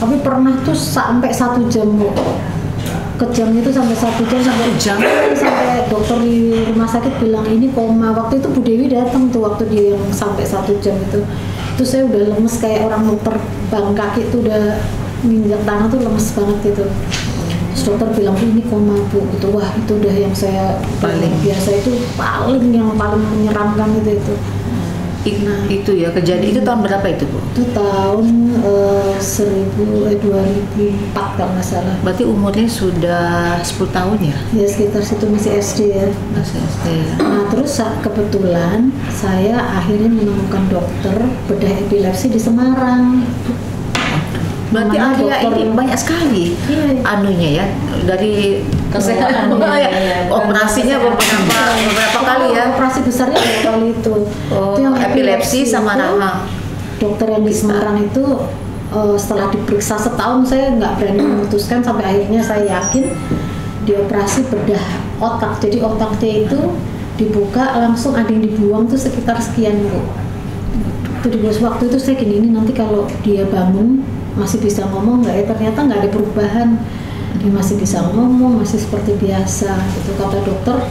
S5: Tapi pernah tuh sampai 1 jam Bu. Kejang itu sampai 1 jam sampai dokter di rumah sakit bilang ini koma. Waktu itu Bu Dewi datang tuh waktu dia yang sampai 1 jam itu saya udah lemes kayak orang mau terbang kaki tuh udah minjak tanah tuh lemes banget gitu. Terus dokter bilang ini koma Bu gitu. Wah itu udah yang saya paling biasa itu yang paling menyeramkan itu.
S2: Nah, itu ya kejadian itu tahun berapa itu Bu?
S5: Itu tahun 2004 kalau nggak salah.
S2: Berarti umurnya sudah 10 tahun ya?
S5: Ya sekitar situ masih SD ya.
S2: Masih SD ya.
S5: Nah terus kebetulan saya akhirnya menemukan dokter bedah epilepsi di Semarang.
S2: Berarti
S5: Namanya
S2: area
S5: dokter-
S2: ini banyak sekali anunya ya dari kesehatan operasinya beberapa kali ya.
S5: Operasi besarnya 2 kali itu.
S2: Oh,
S5: Itu yang
S2: epilepsi sama
S5: itu,
S2: rahang.
S5: Dokter yang di Semarang itu setelah diperiksa setahun saya nggak berani memutuskan sampai akhirnya saya yakin dioperasi bedah otak. Jadi otaknya itu dibuka langsung ada yang dibuang tuh sekitar sekian Bu. Itu di waktu itu saya gini ini nanti kalau dia bangun masih bisa ngomong nggak ya, ternyata nggak ada perubahan, dia masih bisa ngomong, masih seperti biasa gitu. Kata dokter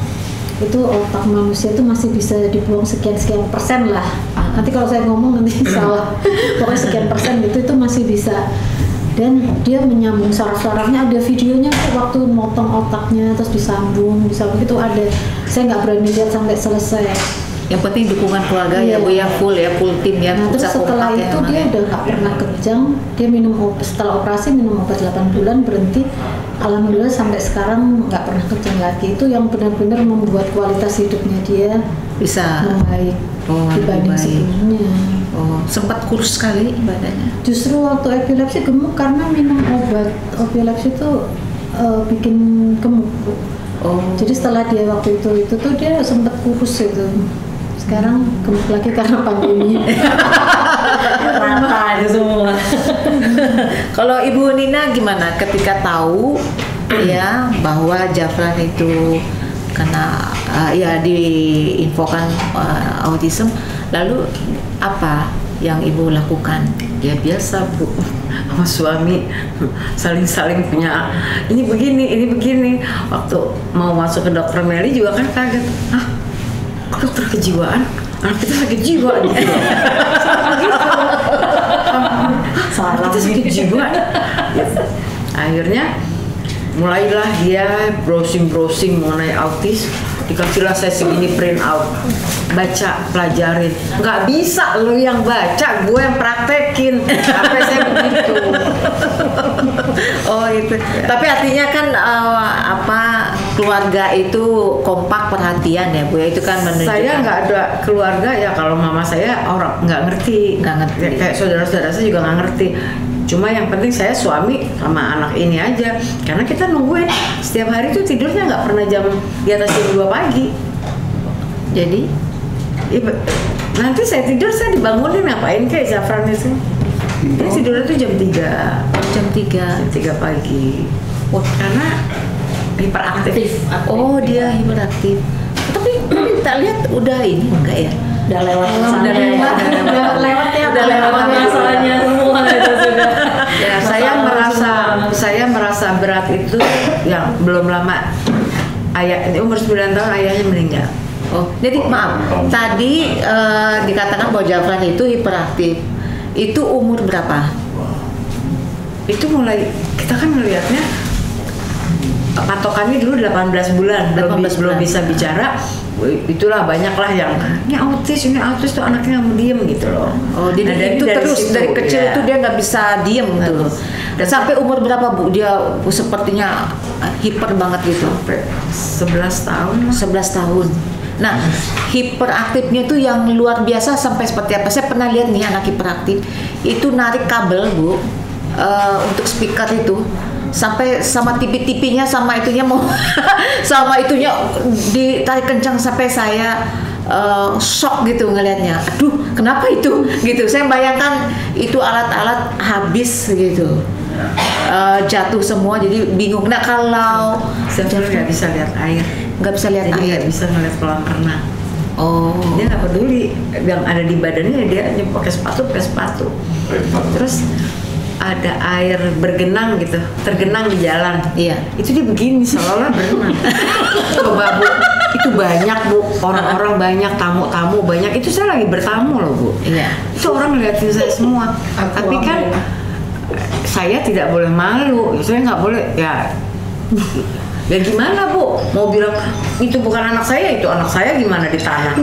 S5: itu otak manusia itu masih bisa dibuang sekian persen lah. Nanti kalau saya ngomong nanti salah, pokoknya sekian persen gitu itu masih bisa. Dan dia menyambung saraf-sarafnya, ada videonya waktu motong otaknya terus disambung, bisa begitu ada. Saya nggak berani lihat sampai selesai.
S2: Yang penting dukungan keluarga ya Bu ya, full tim ya.
S5: Nah terus setelah itu dia udah nggak pernah kejang, dia minum obat, setelah operasi minum obat 8 bulan berhenti. Alhamdulillah sampai sekarang nggak pernah kejang lagi. Itu yang benar-benar membuat kualitas hidupnya dia
S2: bisa
S5: membaik dibanding sebelumnya.
S2: Oh, sempat kurus sekali badannya.
S5: Justru waktu epilepsi gemuk karena minum obat epilepsi itu bikin gemuk.
S2: Oh.
S5: Jadi setelah dia waktu itu tuh dia sempat kurus itu. Sekarang gemuk lagi karena pandemi.
S4: Rata itu semua.
S2: Kalau Ibu Nina gimana ketika tahu ya bahwa Jafran itu kena ya diinfokan autism, lalu apa yang Ibu lakukan?
S6: Ya biasa Bu, sama suami saling punya ini begini. Waktu mau masuk ke dokter Meli juga kan kaget, kok dokter kejiwaan? Anak kita sakit jiwa gitu. Salah kita sakit jiwa. Akhirnya mulailah dia browsing mengenai autis. dikasihlah saya segini print out, baca, pelajarin. Nggak bisa lo yang baca, gue yang praktekin. Sampai saya begitu.
S2: Oh itu. Tapi artinya kan keluarga itu kompak perhatian ya Bu ya, itu kan menunjukkan.
S6: Saya nggak ada keluarga ya, kalau mama saya orang nggak ngerti. Kayak saudara-saudara saya juga nggak ngerti. Cuma yang penting saya suami sama anak ini aja, karena kita nungguin setiap hari tuh tidurnya nggak pernah di atas jam 2 pagi. Jadi nanti saya tidur, saya dibangunin ngapain kayak Zafran itu. Dia tidurnya tuh jam 3 pagi. Karena hiperaktif.
S2: Oh dia hiperaktif. Tapi kita lihat udah ini enggak ya?
S4: Udah lewat
S2: masalahnya
S4: semua itu sudah.
S6: Ya, saya merasa berat itu yang belum lama umur 9 tahun ayahnya meninggal.
S2: Oh, jadi maaf. Tadi dikatakan bahwa Zafran itu hiperaktif. Itu umur berapa?
S6: Itu mulai kita kan melihatnya patokannya dulu 18 bulan, belum bisa bicara. Itulah banyaklah yang ini autis tuh anaknya nggak mau diem gitu loh.
S2: Oh, jadi itu dari terus dari kecil itu dia nggak bisa diem tuh. Dan sampai umur berapa Bu? Dia sepertinya hiper banget gitu.
S6: Sampai 11 tahun.
S2: 11 tahun. Nah, hiperaktifnya itu yang luar biasa sampai seperti apa? Saya pernah lihat nih anak hiperaktif itu narik kabel Bu untuk speaker itu. Sampai sama tipi-tipinya sama itunya mau sama itunya ditarik kencang sampai saya shock gitu ngelihatnya. Aduh, kenapa itu? Gitu. Saya bayangkan itu alat-alat habis gitu. Jatuh semua jadi bingung. Nah, kalau
S6: Zafran nggak bisa lihat air.
S2: Nggak bisa lihat
S6: jadi
S2: air.
S6: Nggak bisa ngeliat kolam renang.
S2: Oh.
S6: Dia nggak peduli yang ada di badannya, dia hanya pakai sepatu. Terus ada air bergenang gitu, tergenang di jalan.
S2: Iya.
S6: Itu dia begini seolah-olah berenang. Coba Bu, itu banyak Bu, orang-orang banyak, tamu-tamu banyak. Itu saya lagi bertamu loh Bu.
S2: Iya.
S6: Itu orang ngeliatin saya semua. Tapi kan saya tidak boleh malu. Saya nggak boleh ya. Ya gimana Bu? Mau bilang itu bukan anak saya, itu anak saya gimana di tanah?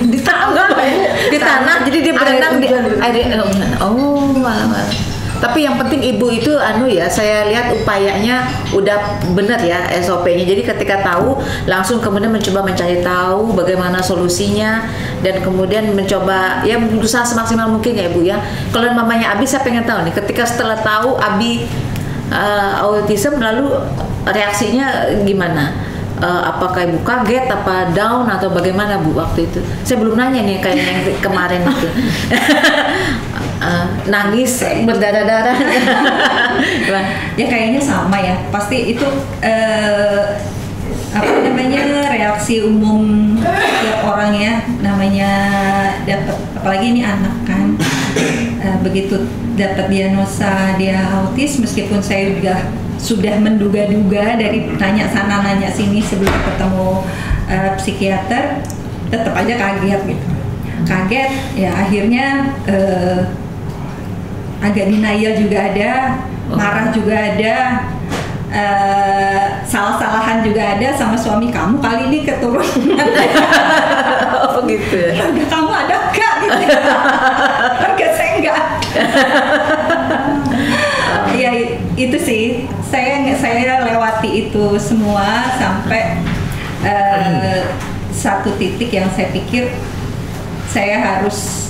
S2: Di tanah, di tanah. Jadi dia berenang di air. Oh, malah. Tapi yang penting ibu itu ya, saya lihat upayanya udah benar ya SOP-nya. Jadi ketika tahu langsung kemudian mencoba mencari tahu bagaimana solusinya dan kemudian mencoba ya berusaha semaksimal mungkin ya Ibu ya. Kalau mamanya Abi saya pengen tahu nih, ketika setelah tahu Abi autism lalu reaksinya gimana? Apakah Ibu kaget, apa down atau bagaimana Bu waktu itu? Saya belum nanya nih kayak yang kemarin itu. Nangis berdarah-darah.
S7: Ya kayaknya sama ya, pasti itu reaksi umum setiap orang ya, namanya dapat, apalagi ini anak kan, begitu dapat diagnosa dia autis, meskipun saya juga sudah menduga-duga dari tanya sana nanya sini sebelum ketemu psikiater, tetap aja kaget gitu. Kaget ya, akhirnya agak denial juga ada, marah juga ada, salah-salahan juga ada sama suami, kamu kali ini keturunan.
S2: Oh gitu ya.
S7: Harga kamu ada gak gitu. Harga saya enggak. Ya itu sih, saya lewati itu semua sampai satu titik yang saya pikir saya harus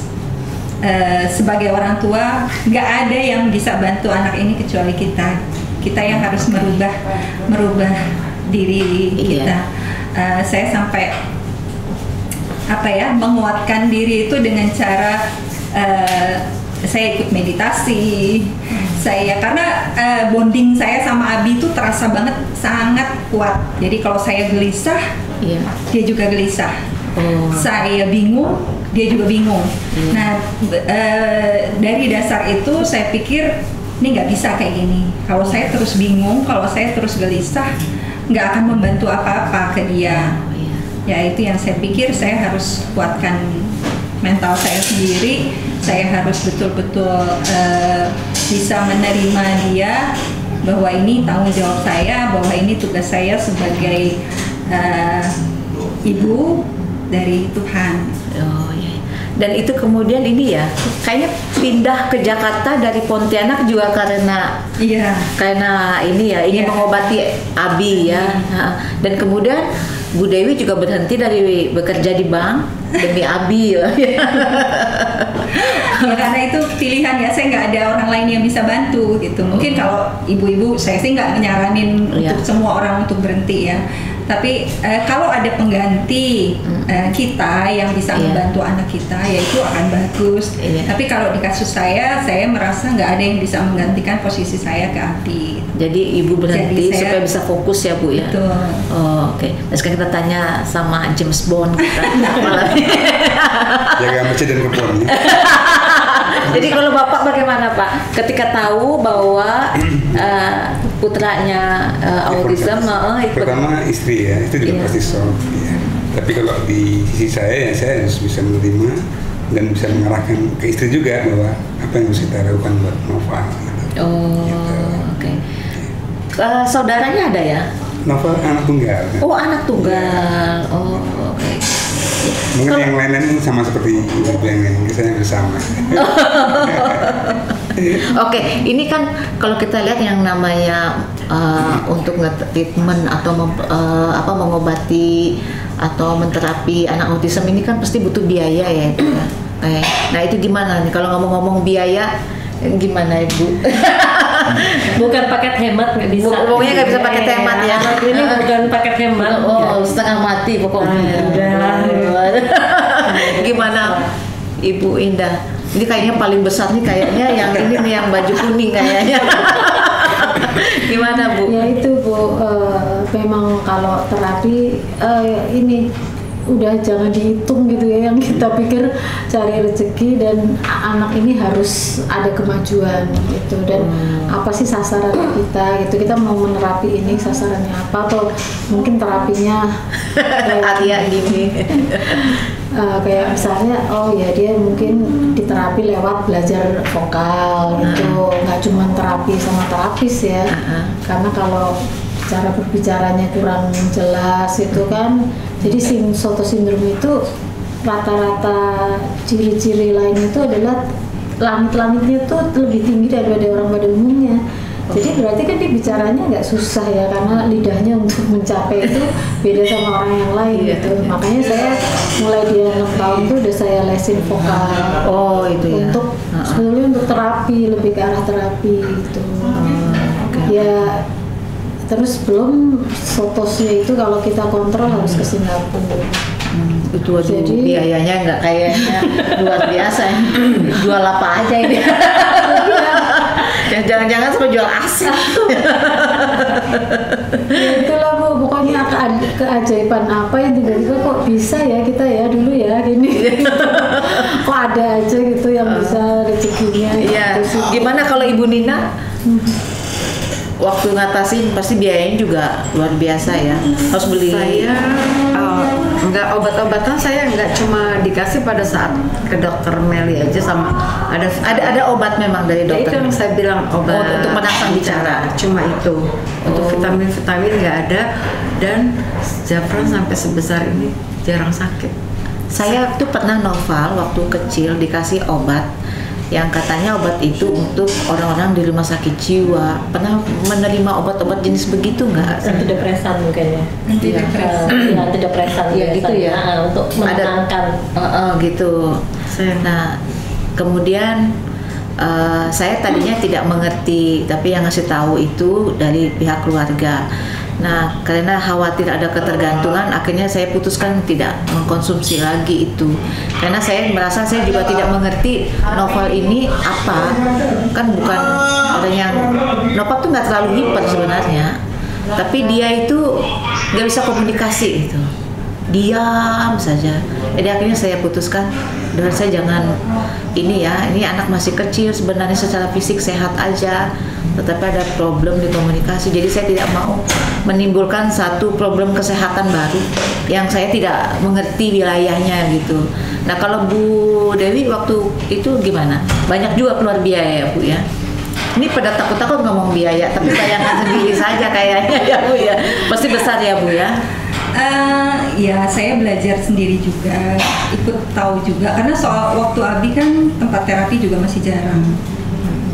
S7: sebagai orang tua, nggak ada yang bisa bantu anak ini kecuali kita yang harus merubah diri kita. Saya sampai menguatkan diri itu dengan cara saya ikut meditasi. Karena bonding saya sama Abi itu terasa banget sangat kuat. Jadi kalau saya gelisah, dia juga gelisah. Saya bingung, dia juga bingung. Nah, dari dasar itu saya pikir ini nggak bisa kayak gini. Kalau saya terus bingung, kalau saya terus gelisah, nggak akan membantu apa-apa ke dia. Ya itu yang saya pikir, saya harus kuatkan mental saya sendiri. Saya harus betul-betul bisa menerima dia, bahwa ini tanggung jawab saya, bahwa ini tugas saya sebagai ibu dari Tuhan.
S2: Oh iya. Dan itu kemudian ini ya, kayaknya pindah ke Jakarta dari Pontianak juga karena ini ya, ingin mengobati Abi ya. Dan kemudian Bu Dewi juga berhenti dari bekerja di bank demi Abi ya.
S7: Ya karena itu pilihan ya, saya nggak ada orang lain yang bisa bantu gitu. Mungkin kalau ibu-ibu saya sih nggak nyaranin untuk semua orang untuk berhenti ya. Tapi kalau ada pengganti kita yang bisa membantu anak kita, ya itu akan bagus. Tapi kalau di kasus saya merasa nggak ada yang bisa menggantikan posisi saya ke Abi.
S2: Jadi ibu berhenti supaya bisa fokus ya Bu ya.
S7: Betul.
S2: Oh, oke. Nah, sekarang kita tanya sama James Bond kita.
S3: Jaga masjid dan kebun.
S2: Jadi kalau Bapak bagaimana Pak? Ketika tahu bahwa putranya autism,
S3: pertama istri ya, itu juga pasti shock ya. Tapi kalau di sisi saya ya saya harus bisa menerima dan bisa mengarahkan ke istri juga bahwa apa yang harus kita lakukan buat Nova gitu.
S2: Oke. Saudaranya ada ya?
S3: Nova anak tunggal.
S2: Oh, anak tunggal. Oh, oke.
S3: Mungkin yang lain-lain sama seperti ibu yang lain, saya bersama.
S2: Oke, ini kan kalau kita lihat yang namanya untuk treatment atau mengobati atau menterapi anak autism ini kan pasti butuh biaya ya itu ya. Nah itu gimana nih kalau ngomong-ngomong biaya gimana Ibu?
S4: Bukan paket hemat, nggak bisa.
S2: Pokoknya nggak bisa paket hemat ya.
S4: Ini bukan paket hemat.
S2: Setengah mati pokoknya. Gimana Ibu Indah? Ini kayaknya paling besar nih kayaknya yang ini nih yang baju kuning kayaknya. Gimana Bu?
S5: Ya itu Bu, memang kalau terapi ini udah jangan dihitung gitu ya, yang kita pikir cari rezeki dan anak ini harus ada kemajuan gitu, dan apa sih sasaran kita gitu, kita mau menerapi ini sasarannya apa, atau mungkin terapinya
S2: kayak gini
S5: kayak misalnya dia mungkin diterapi lewat belajar vokal gitu, nggak cuma terapi sama terapis ya, karena kalau cara berbicaranya kurang jelas itu kan. Jadi Soto sindrom itu rata-rata ciri-ciri lain itu adalah langit-langitnya tuh lebih tinggi daripada orang pada umumnya. Jadi berarti kan dia bicaranya nggak susah ya, karena lidahnya untuk mencapai itu beda sama orang yang lain gitu. Makanya saya mulai dia 6 tahun tuh udah saya lesin vokal.
S2: Itu ya.
S5: Untuk sebetulnya untuk terapi, lebih ke arah terapi gitu. Ya. Terus belum Sotosnya itu kalau kita kontrol harus ke Singapura.
S2: Itu jadi biayanya nggak kayaknya luar biasa ya. Jual apa aja ini? Jangan-jangan sampai jual aset.
S5: Ya itulah Bu, pokoknya keajaiban apa yang tiba-tiba kok bisa ya kita ya dulu ya gini. Kok ada aja gitu yang bisa rezekinya.
S2: Iya.
S5: Gitu.
S2: Gimana kalau Ibu Nina? Waktu ngatasin pasti biayanya juga luar biasa ya, harus beli.
S6: Saya enggak, obat-obatan saya enggak cuma dikasih pada saat ke dokter Meli aja, sama ada
S2: obat memang dari dokter.
S6: Itu yang saya bilang obat
S2: untuk merangsang bicara,
S6: cuma itu. Untuk vitamin nggak ada, dan Zafran sampai sebesar ini jarang sakit.
S2: Saya tuh pernah novel waktu kecil dikasih obat yang katanya obat itu untuk orang-orang di rumah sakit jiwa. Pernah menerima obat-obat jenis begitu nggak?
S4: Antidepresan mungkin ya. Antidepresan
S2: ya gitu ya.
S4: Untuk menenangkan.
S2: Gitu. Nah, kemudian saya tadinya tidak mengerti, tapi yang ngasih tahu itu dari pihak keluarga. Nah, karena khawatir ada ketergantungan, akhirnya saya putuskan tidak mengkonsumsi lagi itu. Karena saya merasa saya juga tidak mengerti Noval ini apa. Kan bukan orang yang Noval tuh nggak terlalu hiper sebenarnya, tapi dia itu nggak bisa komunikasi gitu, diam saja. Jadi akhirnya saya putuskan, dengan saya jangan ini anak masih kecil, sebenarnya secara fisik sehat aja, tetapi ada problem di komunikasi. Jadi saya tidak mau menimbulkan satu problem kesehatan baru yang saya tidak mengerti wilayahnya gitu. Nah kalau Bu Dewi waktu itu gimana? Banyak juga keluar biaya ya Bu ya? Ini pada takut-takut ngomong biaya, tapi bayangkan sendiri saja kayaknya ya Bu ya. Pasti besar ya Bu ya?
S7: Ya saya belajar sendiri juga, ikut tahu juga. Karena soal waktu Abi kan tempat terapi juga masih jarang.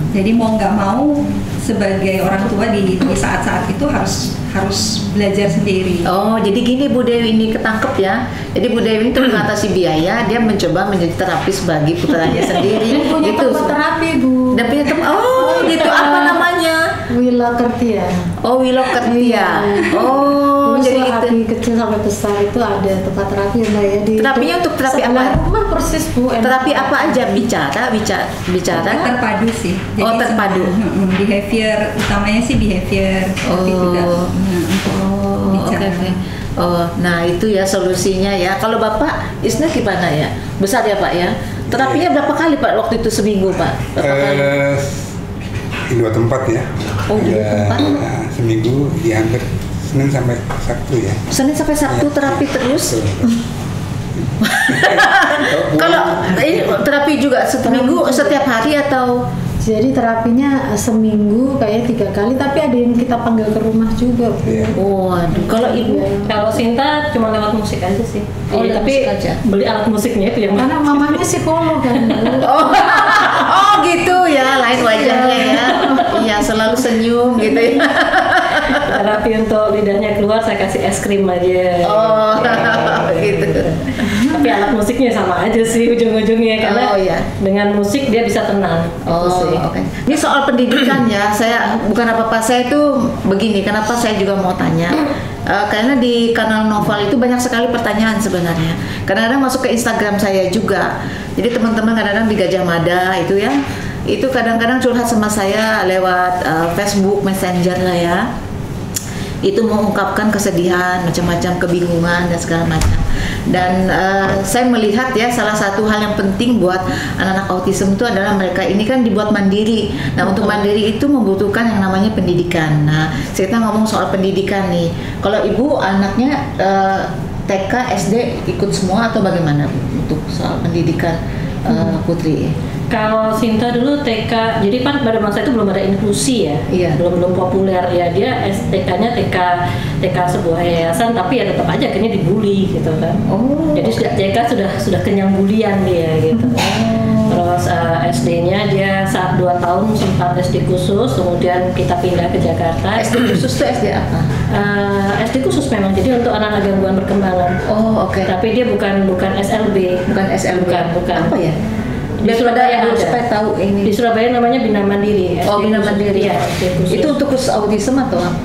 S7: Jadi mau nggak mau sebagai orang tua di saat-saat itu harus belajar sendiri.
S2: Oh, jadi gini Bu Dewi ini ketangkep ya. Jadi Bu Dewi itu mengatasi biaya, dia mencoba menjadi terapis bagi putranya sendiri.
S5: Punya
S2: Gitu.
S5: tempat terapi Bu.
S2: Dan punya oh gitu, apa namanya?
S5: Wila Kertia.
S2: Oh, Wilok Kertia. Oh,
S5: Dulu
S2: jadi
S5: jadi
S2: itu.
S5: kecil sampai besar itu ada tempat terapi Mbak ya di
S2: Terapinya untuk terapi
S5: sebelah
S2: apa?
S5: rumah persis Bu. enak.
S2: Terapi apa aja? Bicara.
S7: Terpadu sih.
S2: Oh, terpadu.
S7: Behavior, utamanya sih behavior. Tapi juga untuk
S2: Oh, oke
S7: bicara.
S2: oke. Oh, nah itu ya solusinya ya. Kalau Bapak Isna gimana ya? Besar ya Pak ya? Terapinya berapa kali Pak waktu itu seminggu Pak? Berapa kali?
S3: Di 2 tempat ya.
S2: Oh, di 2 tempat?
S3: Seminggu di hampir Senin sampai Sabtu ya.
S2: Senin sampai Sabtu
S3: Ya,
S2: terapi
S3: ya,
S2: terus?
S3: betul.
S2: Kalau ini terapi juga seminggu setiap hari atau?
S5: Jadi terapinya seminggu kayak 3 kali, tapi ada yang kita panggil ke rumah juga Bu.
S3: Iya.
S2: Waduh, kalau Ibu?
S4: Kalau Sinta cuma lewat musik aja sih.
S2: Oh,
S4: Iya,
S2: lewat
S4: tapi
S2: musik aja.
S4: beli alat musiknya itu yang
S5: Karena mamanya psikolog kan Bu.
S2: Oh gitu ya, lain wajahnya ya. Iya, selalu senyum gitu ya.
S4: terapi untuk lidahnya keluar saya kasih es krim aja.
S2: Oh, gitu.
S4: Tapi alat musiknya sama aja sih ujung-ujungnya karena
S2: Oh, iya.
S4: dengan musik dia bisa tenang.
S2: Oh,
S4: Gitu sih.
S2: oke. Ini soal pendidikan ya. Saya bukan apa-apa. Saya itu begini. Kenapa saya juga mau tanya? Karena di kanal Noval itu banyak sekali pertanyaan sebenarnya. Kadang-kadang masuk ke Instagram saya juga. Jadi teman-teman kadang-kadang di Gajah Mada itu ya, itu kadang-kadang curhat sama saya lewat Facebook Messenger lah ya. Itu mengungkapkan kesedihan, macam-macam kebingungan dan segala macam. Dan saya melihat ya salah satu hal yang penting buat anak-anak autism itu adalah mereka ini kan dibuat mandiri. Nah untuk mandiri itu membutuhkan yang namanya pendidikan. Nah kita ngomong soal pendidikan nih. Kalau Ibu anaknya TK, SD ikut semua atau bagaimana untuk soal pendidikan Putri?
S4: Kalau Sinta dulu TK, jadi kan pada masa itu belum ada inklusi ya,
S2: Iya.
S4: belum populer ya. Dia STK-nya TK sebuah yayasan, tapi ya tetap aja akhirnya dibully gitu kan.
S2: Oh,
S4: Jadi sejak TK sudah kenyang bulian dia gitu. Terus SD-nya dia saat 2 tahun sempat SD khusus, kemudian kita pindah ke Jakarta.
S2: SD khusus itu SD apa?
S4: SD khusus memang, jadi untuk anak-anak gangguan perkembangan.
S2: Oh oke.
S4: Tapi dia bukan SLB.
S2: Bukan SLB.
S4: Bukan.
S2: Apa ya?
S4: Di
S2: Biar
S4: Surabaya
S2: pada
S4: ada.
S2: supaya tahu ini.
S4: Di Surabaya namanya Bina Mandiri.
S2: Oh,
S4: SD
S2: Bina
S4: khusus.
S2: Mandiri.
S4: Iya, SD khusus.
S2: Itu untuk khusus autism atau apa?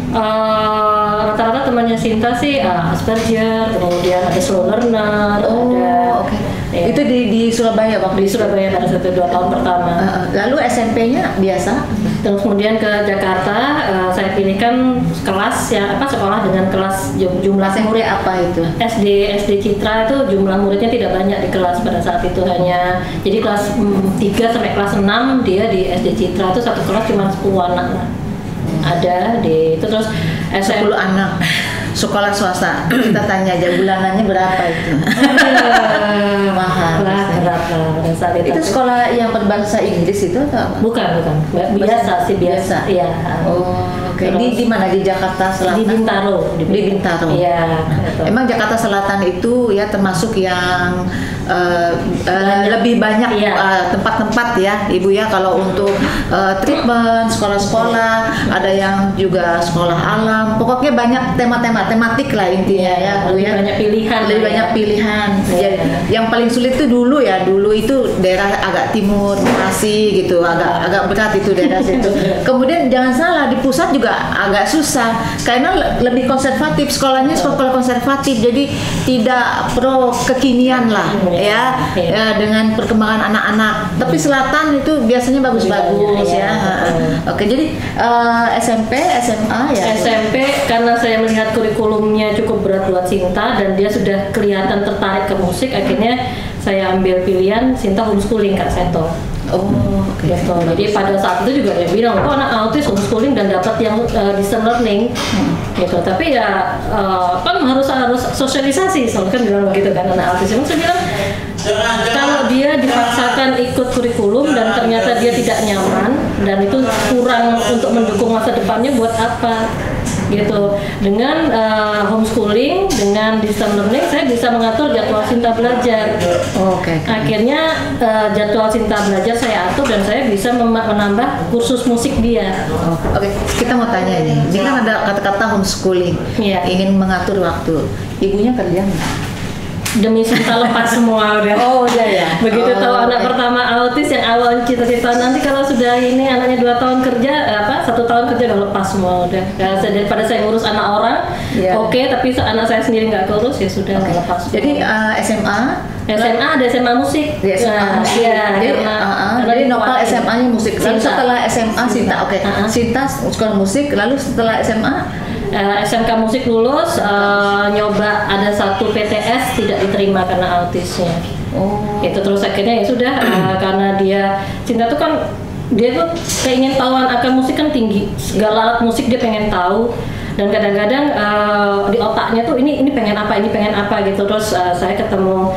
S4: Rata-rata temannya Sinta sih Asperger, kemudian ada slow learner, ada.
S2: Oke.
S4: Ya.
S2: Itu di Surabaya waktu
S4: Di Surabaya pada 1-2 tahun pertama.
S2: Lalu SMP-nya biasa?
S4: Terus kemudian ke Jakarta, saya pilihkan kelas ya sekolah dengan kelas jumlah
S2: SMP
S4: murid.
S2: apa itu?
S4: SD Citra itu jumlah muridnya tidak banyak di kelas pada saat itu, hanya jadi kelas 3 sampai kelas 6 dia di SD Citra itu satu kelas cuma 10 anak lah. Ada di itu terus
S2: 10 anak. Sekolah swasta. Kita tanya aja bulanannya berapa itu? Mahal.
S4: berat lah pada saat
S2: Itu sekolah yang berbahasa Inggris itu atau apa?
S4: bukan biasa sih biasa. Iya.
S2: Oh, oke. Di mana, di Jakarta Selatan?
S4: Di Bintaro.
S2: Di Bintaro.
S4: Iya. gitu.
S2: Emang Jakarta Selatan itu ya termasuk yang
S4: Banyak.
S2: lebih banyak
S4: Iya.
S2: tempat-tempat ya Ibu ya, kalau untuk treatment sekolah-sekolah, ada yang juga sekolah alam, pokoknya banyak tematik lah intinya ya Bu
S4: Lebih
S2: ya.
S4: banyak pilihan
S2: Lebih
S4: lah ya.
S2: banyak pilihan.
S4: Iya.
S2: Jadi, yang paling sulit itu dulu itu daerah agak timur Bekasi gitu, agak berat itu daerah situ. Kemudian jangan salah, di pusat juga agak susah karena lebih konservatif, sekolahnya sekolah konservatif, jadi tidak pro kekinian lah ya, ya dengan perkembangan anak-anak. Tapi selatan itu biasanya bagus-bagus ya. Oke, jadi SMP, SMA ya.
S4: SMP karena saya melihat kurikulumnya cukup berat buat Sinta dan dia sudah kelihatan tertarik ke musik, akhirnya saya ambil pilihan Sinta homeschooling Kak Seto.
S2: Oh, oke.
S4: Gitu. Jadi pada saat itu juga dia bilang, kok anak autis homeschooling dan dapat yang distance learning, gitu. Tapi ya kan harus sosialisasi, soalnya kan bilang begitu kan anak autis. Saya bilang kalau dia dipaksakan ikut kurikulum dan ternyata dia tidak nyaman dan itu kurang untuk mendukung masa depannya, buat apa? gitu. Dengan homeschooling, dengan distance learning, saya bisa mengatur jadwal Sinta belajar.
S2: Oke.
S4: Akhirnya jadwal Sinta belajar saya atur dan saya bisa menambah kursus musik dia.
S2: Oke, kita mau tanya ini kan ada kata-kata homeschooling,
S4: Iya.
S2: ingin mengatur waktu. Ibunya kerja nggak?
S4: Demi Sinta lepas semua udah.
S2: Oh udah ya.
S4: Begitu tahu anak
S2: oke.
S4: pertama autis yang awal cita-cita nanti kalau sudah ini anaknya 2 tahun kerja 1 tahun kerja udah lepas semua udah. Daripada saya ngurus anak orang,
S2: Iya.
S4: oke, tapi anak saya sendiri nggak keurus ya sudah lepas.
S2: Jadi SMA
S4: ada SMA musik.
S2: di SMA
S4: Nah,
S2: musik.
S4: iya,
S2: Jadi,
S4: karena
S2: jadi Nopal
S4: dikuatin.
S2: SMA-nya musik. Lalu
S4: Sinta.
S2: setelah SMA Sinta, oke. Sinta sekolah musik. Lalu setelah SMA
S4: SMK musik lulus, nyoba ada 1 PTS tidak diterima karena autisnya.
S2: Oh.
S4: Itu terus akhirnya ya sudah karena Sinta tuh kan dia tuh keingin tahuan akan musik kan tinggi, segala alat musik dia pengen tahu dan kadang-kadang di otaknya tuh ini pengen apa gitu. Terus saya ketemu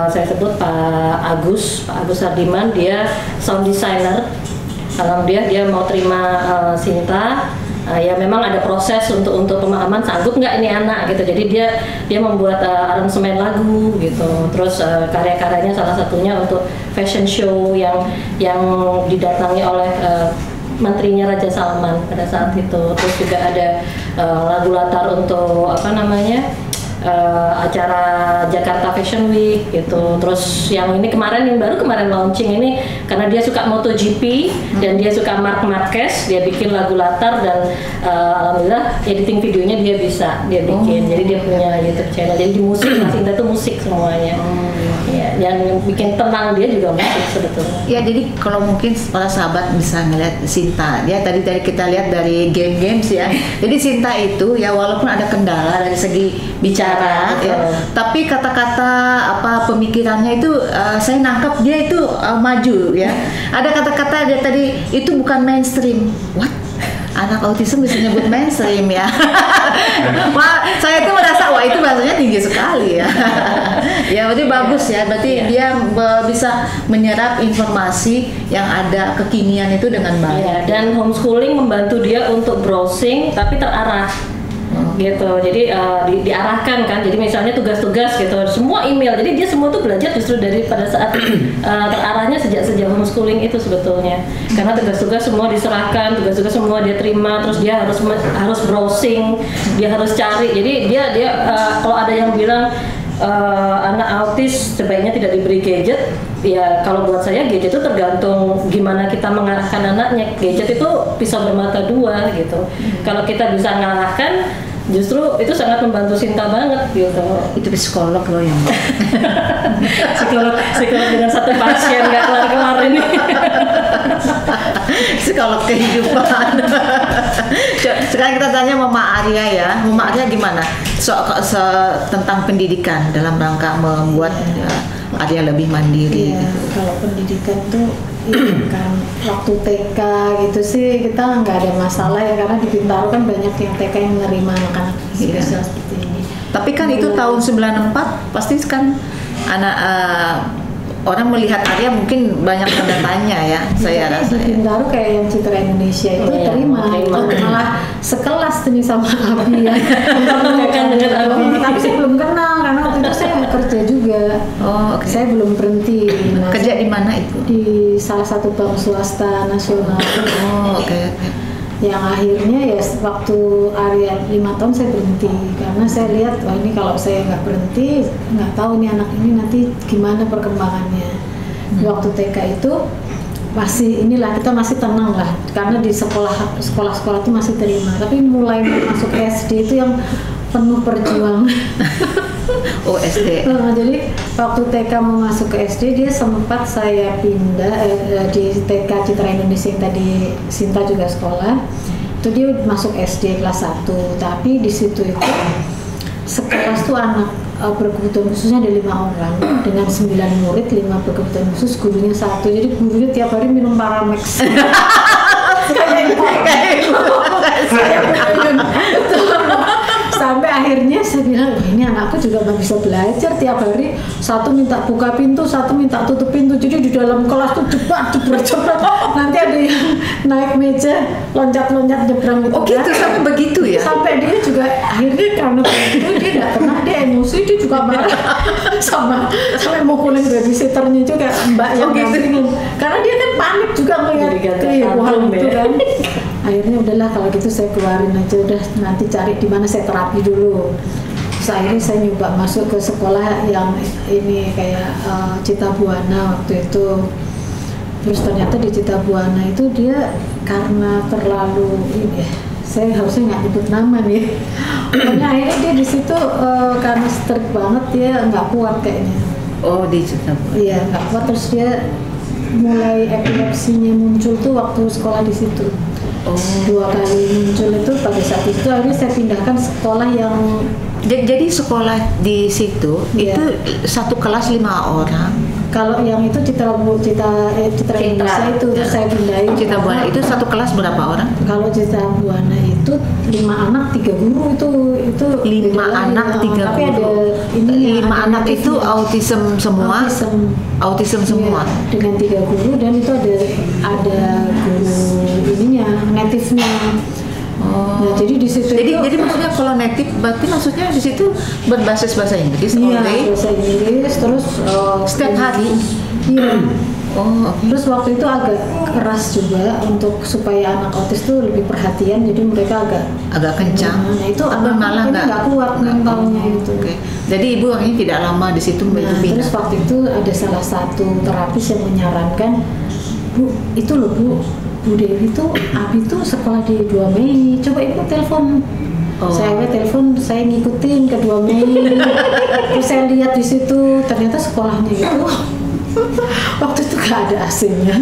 S4: saya sebut Pak Agus Sardiman, dia sound designer. Kalau dia mau terima Sinta, ya memang ada proses untuk pemahaman sanggup nggak ini anak gitu. Jadi dia membuat aransemen lagu gitu. Terus karya-karyanya salah satunya untuk fashion show yang didatangi oleh menterinya Raja Salman pada saat itu. Terus juga ada lagu latar untuk acara Jakarta Fashion Week gitu. Terus yang ini kemarin launching ini karena dia suka MotoGP dan dia suka Marc Marquez, dia bikin lagu latar dan alhamdulillah editing videonya dia bikin. Jadi dia punya YouTube channel. Jadi di musik Sinta tuh musik semuanya. Ya, yang bikin tenang dia juga musik sebetulnya.
S2: Ya, jadi kalau mungkin para sahabat bisa ngeliat Sinta, ya tadi kita lihat dari games ya. Jadi Sinta itu ya walaupun ada kendala dari segi bicara, ya, tapi kata-kata pemikirannya itu saya nangkap dia itu maju ya. Ada kata-kata dia tadi itu bukan mainstream. What? Anak autism bisa nyebut mainstream ya. Wah, saya tuh merasa wah itu bahasanya tinggi sekali ya. Ya berarti bagus ya. Berarti dia bisa menyerap informasi yang ada kekinian itu dengan baik.
S4: Ya, dan homeschooling membantu dia untuk browsing tapi terarah. Gitu, jadi diarahkan kan, jadi misalnya tugas-tugas gitu, semua email, jadi dia semua tuh belajar justru dari pada saat terarahnya sejak homeschooling itu sebetulnya, karena tugas-tugas semua diserahkan, tugas-tugas semua dia terima, terus dia harus browsing, dia harus cari, jadi dia kalau ada yang bilang anak autis sebaiknya tidak diberi gadget, ya kalau buat saya gadget itu tergantung gimana kita mengarahkan anaknya. Gadget itu pisau bermata dua gitu. Kalau kita bisa mengarahkan, justru itu sangat membantu Sinta banget gitu.
S2: Itu psikolog loh yang
S4: psikolog dengan 1 pasien nggak kelar-kelar ini.
S2: Psikolog kehidupan. Sekarang kita tanya Mama Arya ya. Mama Arya gimana tentang pendidikan dalam rangka membuat Arya lebih mandiri?
S5: Ya,
S2: gitu.
S5: kalau pendidikan tuh kan waktu TK gitu sih kita nggak ada masalah ya, karena di Bintaro kan banyak yang TK yang menerima anak-anak spesial seperti ini.
S2: Tapi kan itu tahun 94 pasti kan anak orang melihat Arya mungkin banyak tanda-tanya ya. Saya rasa
S5: di Bintaro kayak yang Citra Indonesia itu terima. Malah sekelas nih sama Abi ya.
S4: dengan Abi.
S5: Tapi saya belum kenal karena waktu itu saya kerja juga.
S2: Oh, oke.
S5: Saya belum berhenti. Nah,
S2: Kerja di mana itu?
S5: di salah satu bank swasta nasional.
S2: Oh, oke.
S5: Yang akhirnya ya waktu Arya 5 tahun saya berhenti karena saya lihat wah ini kalau saya nggak berhenti nggak tahu nih anak ini nanti gimana perkembangannya. Waktu TK itu kita masih tenang lah karena di sekolah itu masih terima, tapi mulai masuk SD itu yang penuh perjuangan.
S2: Oh, SD.
S5: Jadi waktu TK mau masuk ke SD dia sempat saya pindah di TK Citra Indonesia yang tadi Sinta juga sekolah. Itu dia masuk SD kelas 1, tapi di situ itu sekelas tuh anak berkebutuhan khususnya ada 5 orang dengan 9 murid, 5 berkebutuhan khusus, gurunya 1. Jadi gurunya tiap hari minum Paramex. Sampai akhirnya saya bilang ini anakku anakku juga nggak bisa belajar, tiap hari satu minta buka pintu, satu minta tutup pintu, jadi di dalam kelas tuh jebret, nanti ada yang naik meja loncat nyebrang gitu.
S6: Oh gitu, sampai begitu ya?
S5: Sampai dia juga akhirnya karena itu dia nggak tenang, dia emosi, dia juga marah sampai mukulin babysitternya juga, mbak yang dampingin, karena dia kan panik juga melihat kehebohan itu kan. Akhirnya udahlah kalau gitu saya keluarin aja, udah nanti cari di mana saya terapi dulu. Terus akhirnya saya nyoba masuk ke sekolah yang ini kayak Cita Buana waktu itu. Terus ternyata di Cita Buana itu dia karena terlalu ini, saya harusnya nggak nyebut nama nih. Pokoknya akhirnya dia di situ karena strict banget, dia nggak kuat kayaknya.
S6: Oh, di Cita Buana.
S5: Iya, nggak kuat, terus dia mulai epilepsinya muncul tuh waktu sekolah di situ. 2 kali muncul itu pada saat itu. Akhirnya saya pindahkan sekolah yang
S6: jadi sekolah di situ itu satu kelas 5 orang.
S5: Kalau yang itu Citra Indonesia itu saya pindahin.
S6: Cita Buana itu satu kelas berapa orang?
S5: Kalau Citra Buana itu 5 anak 3 guru itu
S6: 5 anak 3 guru.
S5: Tapi ada ini
S6: 5 anak itu autism semua. Autism semua.
S5: Iya, dengan 3 guru dan itu ada guru ininya native-nya. Nah, jadi di situ
S6: jadi maksudnya kalau native berarti maksudnya di situ berbasis bahasa Inggris.
S5: Iya, bahasa Inggris terus
S6: setiap hari.
S5: Iya.
S6: Okay.
S5: Terus waktu itu agak keras juga untuk supaya anak autis tuh lebih perhatian, jadi mereka agak
S6: kencang.
S5: Nah, itu
S6: tapi malah
S5: nggak kuat mentalnya itu.
S6: Okay. Jadi ibu akhirnya tidak lama di situ
S5: Terus waktu itu ada salah satu terapis yang menyarankan, Bu, itu loh Bu Dewi tuh, Abi tuh sekolah di 2 Mei, coba ibu telepon. Saya telepon, saya ngikutin ke 2 Mei. Terus saya lihat di situ, ternyata sekolahnya itu waktu itu gak ada AC-nya.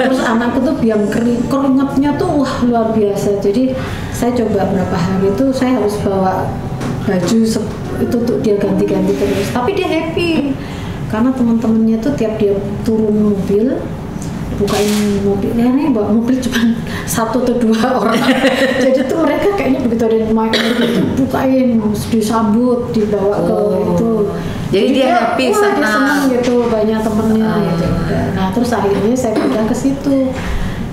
S5: Terus anakku tuh biang keringatnya tuh wah luar biasa. Jadi saya coba berapa hari itu saya harus bawa baju itu tuh dia ganti-ganti terus. Tapi dia happy karena teman-temannya tuh tiap dia turun mobil, bukain mobilnya nih, bawa mobil cuma 1 atau 2 orang. Jadi tuh mereka kayaknya begitu ada yang main gitu, bukain, disambut, dibawa ke itu.
S6: Jadi dia happy,
S5: dia senang gitu, banyak temennya gitu. Nah terus akhirnya saya pindah ke situ.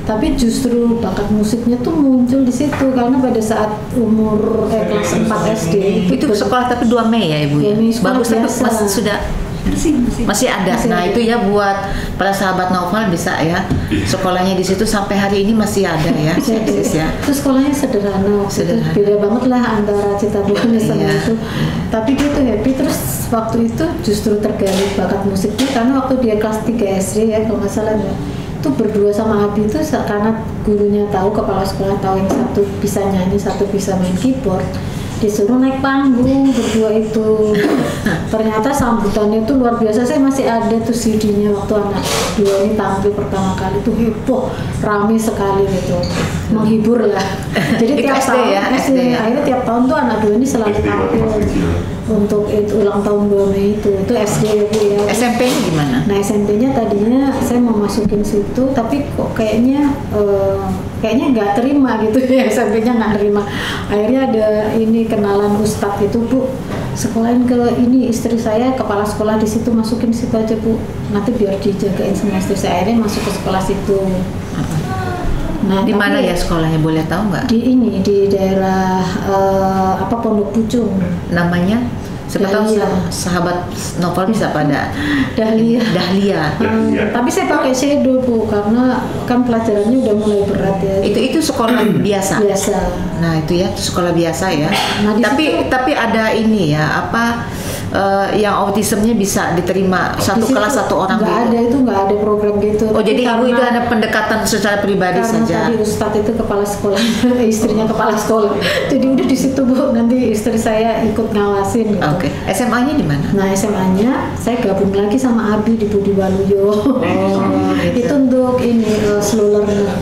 S5: Tapi justru bakat musiknya tuh muncul di situ karena pada saat umur kelas 4 SD
S6: itu sekolah tapi 2 Mei ya ibu ya. Bagus, tapi sudah masih ada. Nah itu ya buat para sahabat Noval bisa ya, sekolahnya di situ sampai hari ini masih ada ya.
S5: Itu sekolahnya sederhana. Beda banget lah antara Cita Buana sama itu. Tapi dia tuh happy. Terus waktu itu justru tergali bakat musiknya karena waktu dia kelas 3 SD ya kalau nggak salah ya, itu berdua sama Abi itu karena gurunya tahu, kepala sekolah tahu yang satu bisa nyanyi, satu bisa main keyboard, disuruh naik panggung berdua itu. Ternyata sambutannya itu luar biasa. Saya masih ada tuh CD-nya waktu anak 2 ini tampil pertama kali, tuh heboh, rame sekali gitu, menghibur lah. Jadi tiap tahun
S6: ya,
S5: akhirnya tiap tahun tuh anak 2 ini selalu tampil untuk ulang tahun 2 Mei itu SD ya Bu ya.
S6: SMP-nya gimana?
S5: Nah SMP-nya tadinya saya mau masukin situ, tapi kok kayaknya nggak terima gitu ya, SMP-nya nggak terima. Akhirnya ada ini kenalan Ustadz itu, Bu, sekolahin ke ini istri saya, kepala sekolah di situ, masukin situ aja Bu, nanti biar dijagain sama istri saya. Akhirnya masuk ke sekolah situ. Nah,
S6: di mana ya sekolahnya, boleh tahu nggak?
S5: Di daerah Pondok Pucung.
S6: Namanya? Siapa tahu sahabat Noval bisa pada Dahlia.
S5: Tapi saya pakai shadow Bu, karena kan pelajarannya udah mulai berat ya.
S6: Itu sekolah biasa. Nah itu ya sekolah biasa ya. Nah, tapi ada ini ya yang autismnya bisa diterima satu kelas 1 orang gitu.
S5: Nggak ada program gitu.
S6: Oh jadi ibu itu ada pendekatan secara pribadi saja.
S5: Karena tadi Ustadz itu kepala sekolah, istrinya kepala sekolah. Jadi udah di situ Bu, nanti istri saya ikut ngawasin gitu.
S6: Oke. SMA-nya di mana?
S5: Nah SMA-nya saya gabung lagi sama Abi di Budi Waluyo.
S6: Gitu.
S5: Itu untuk ini slow learner.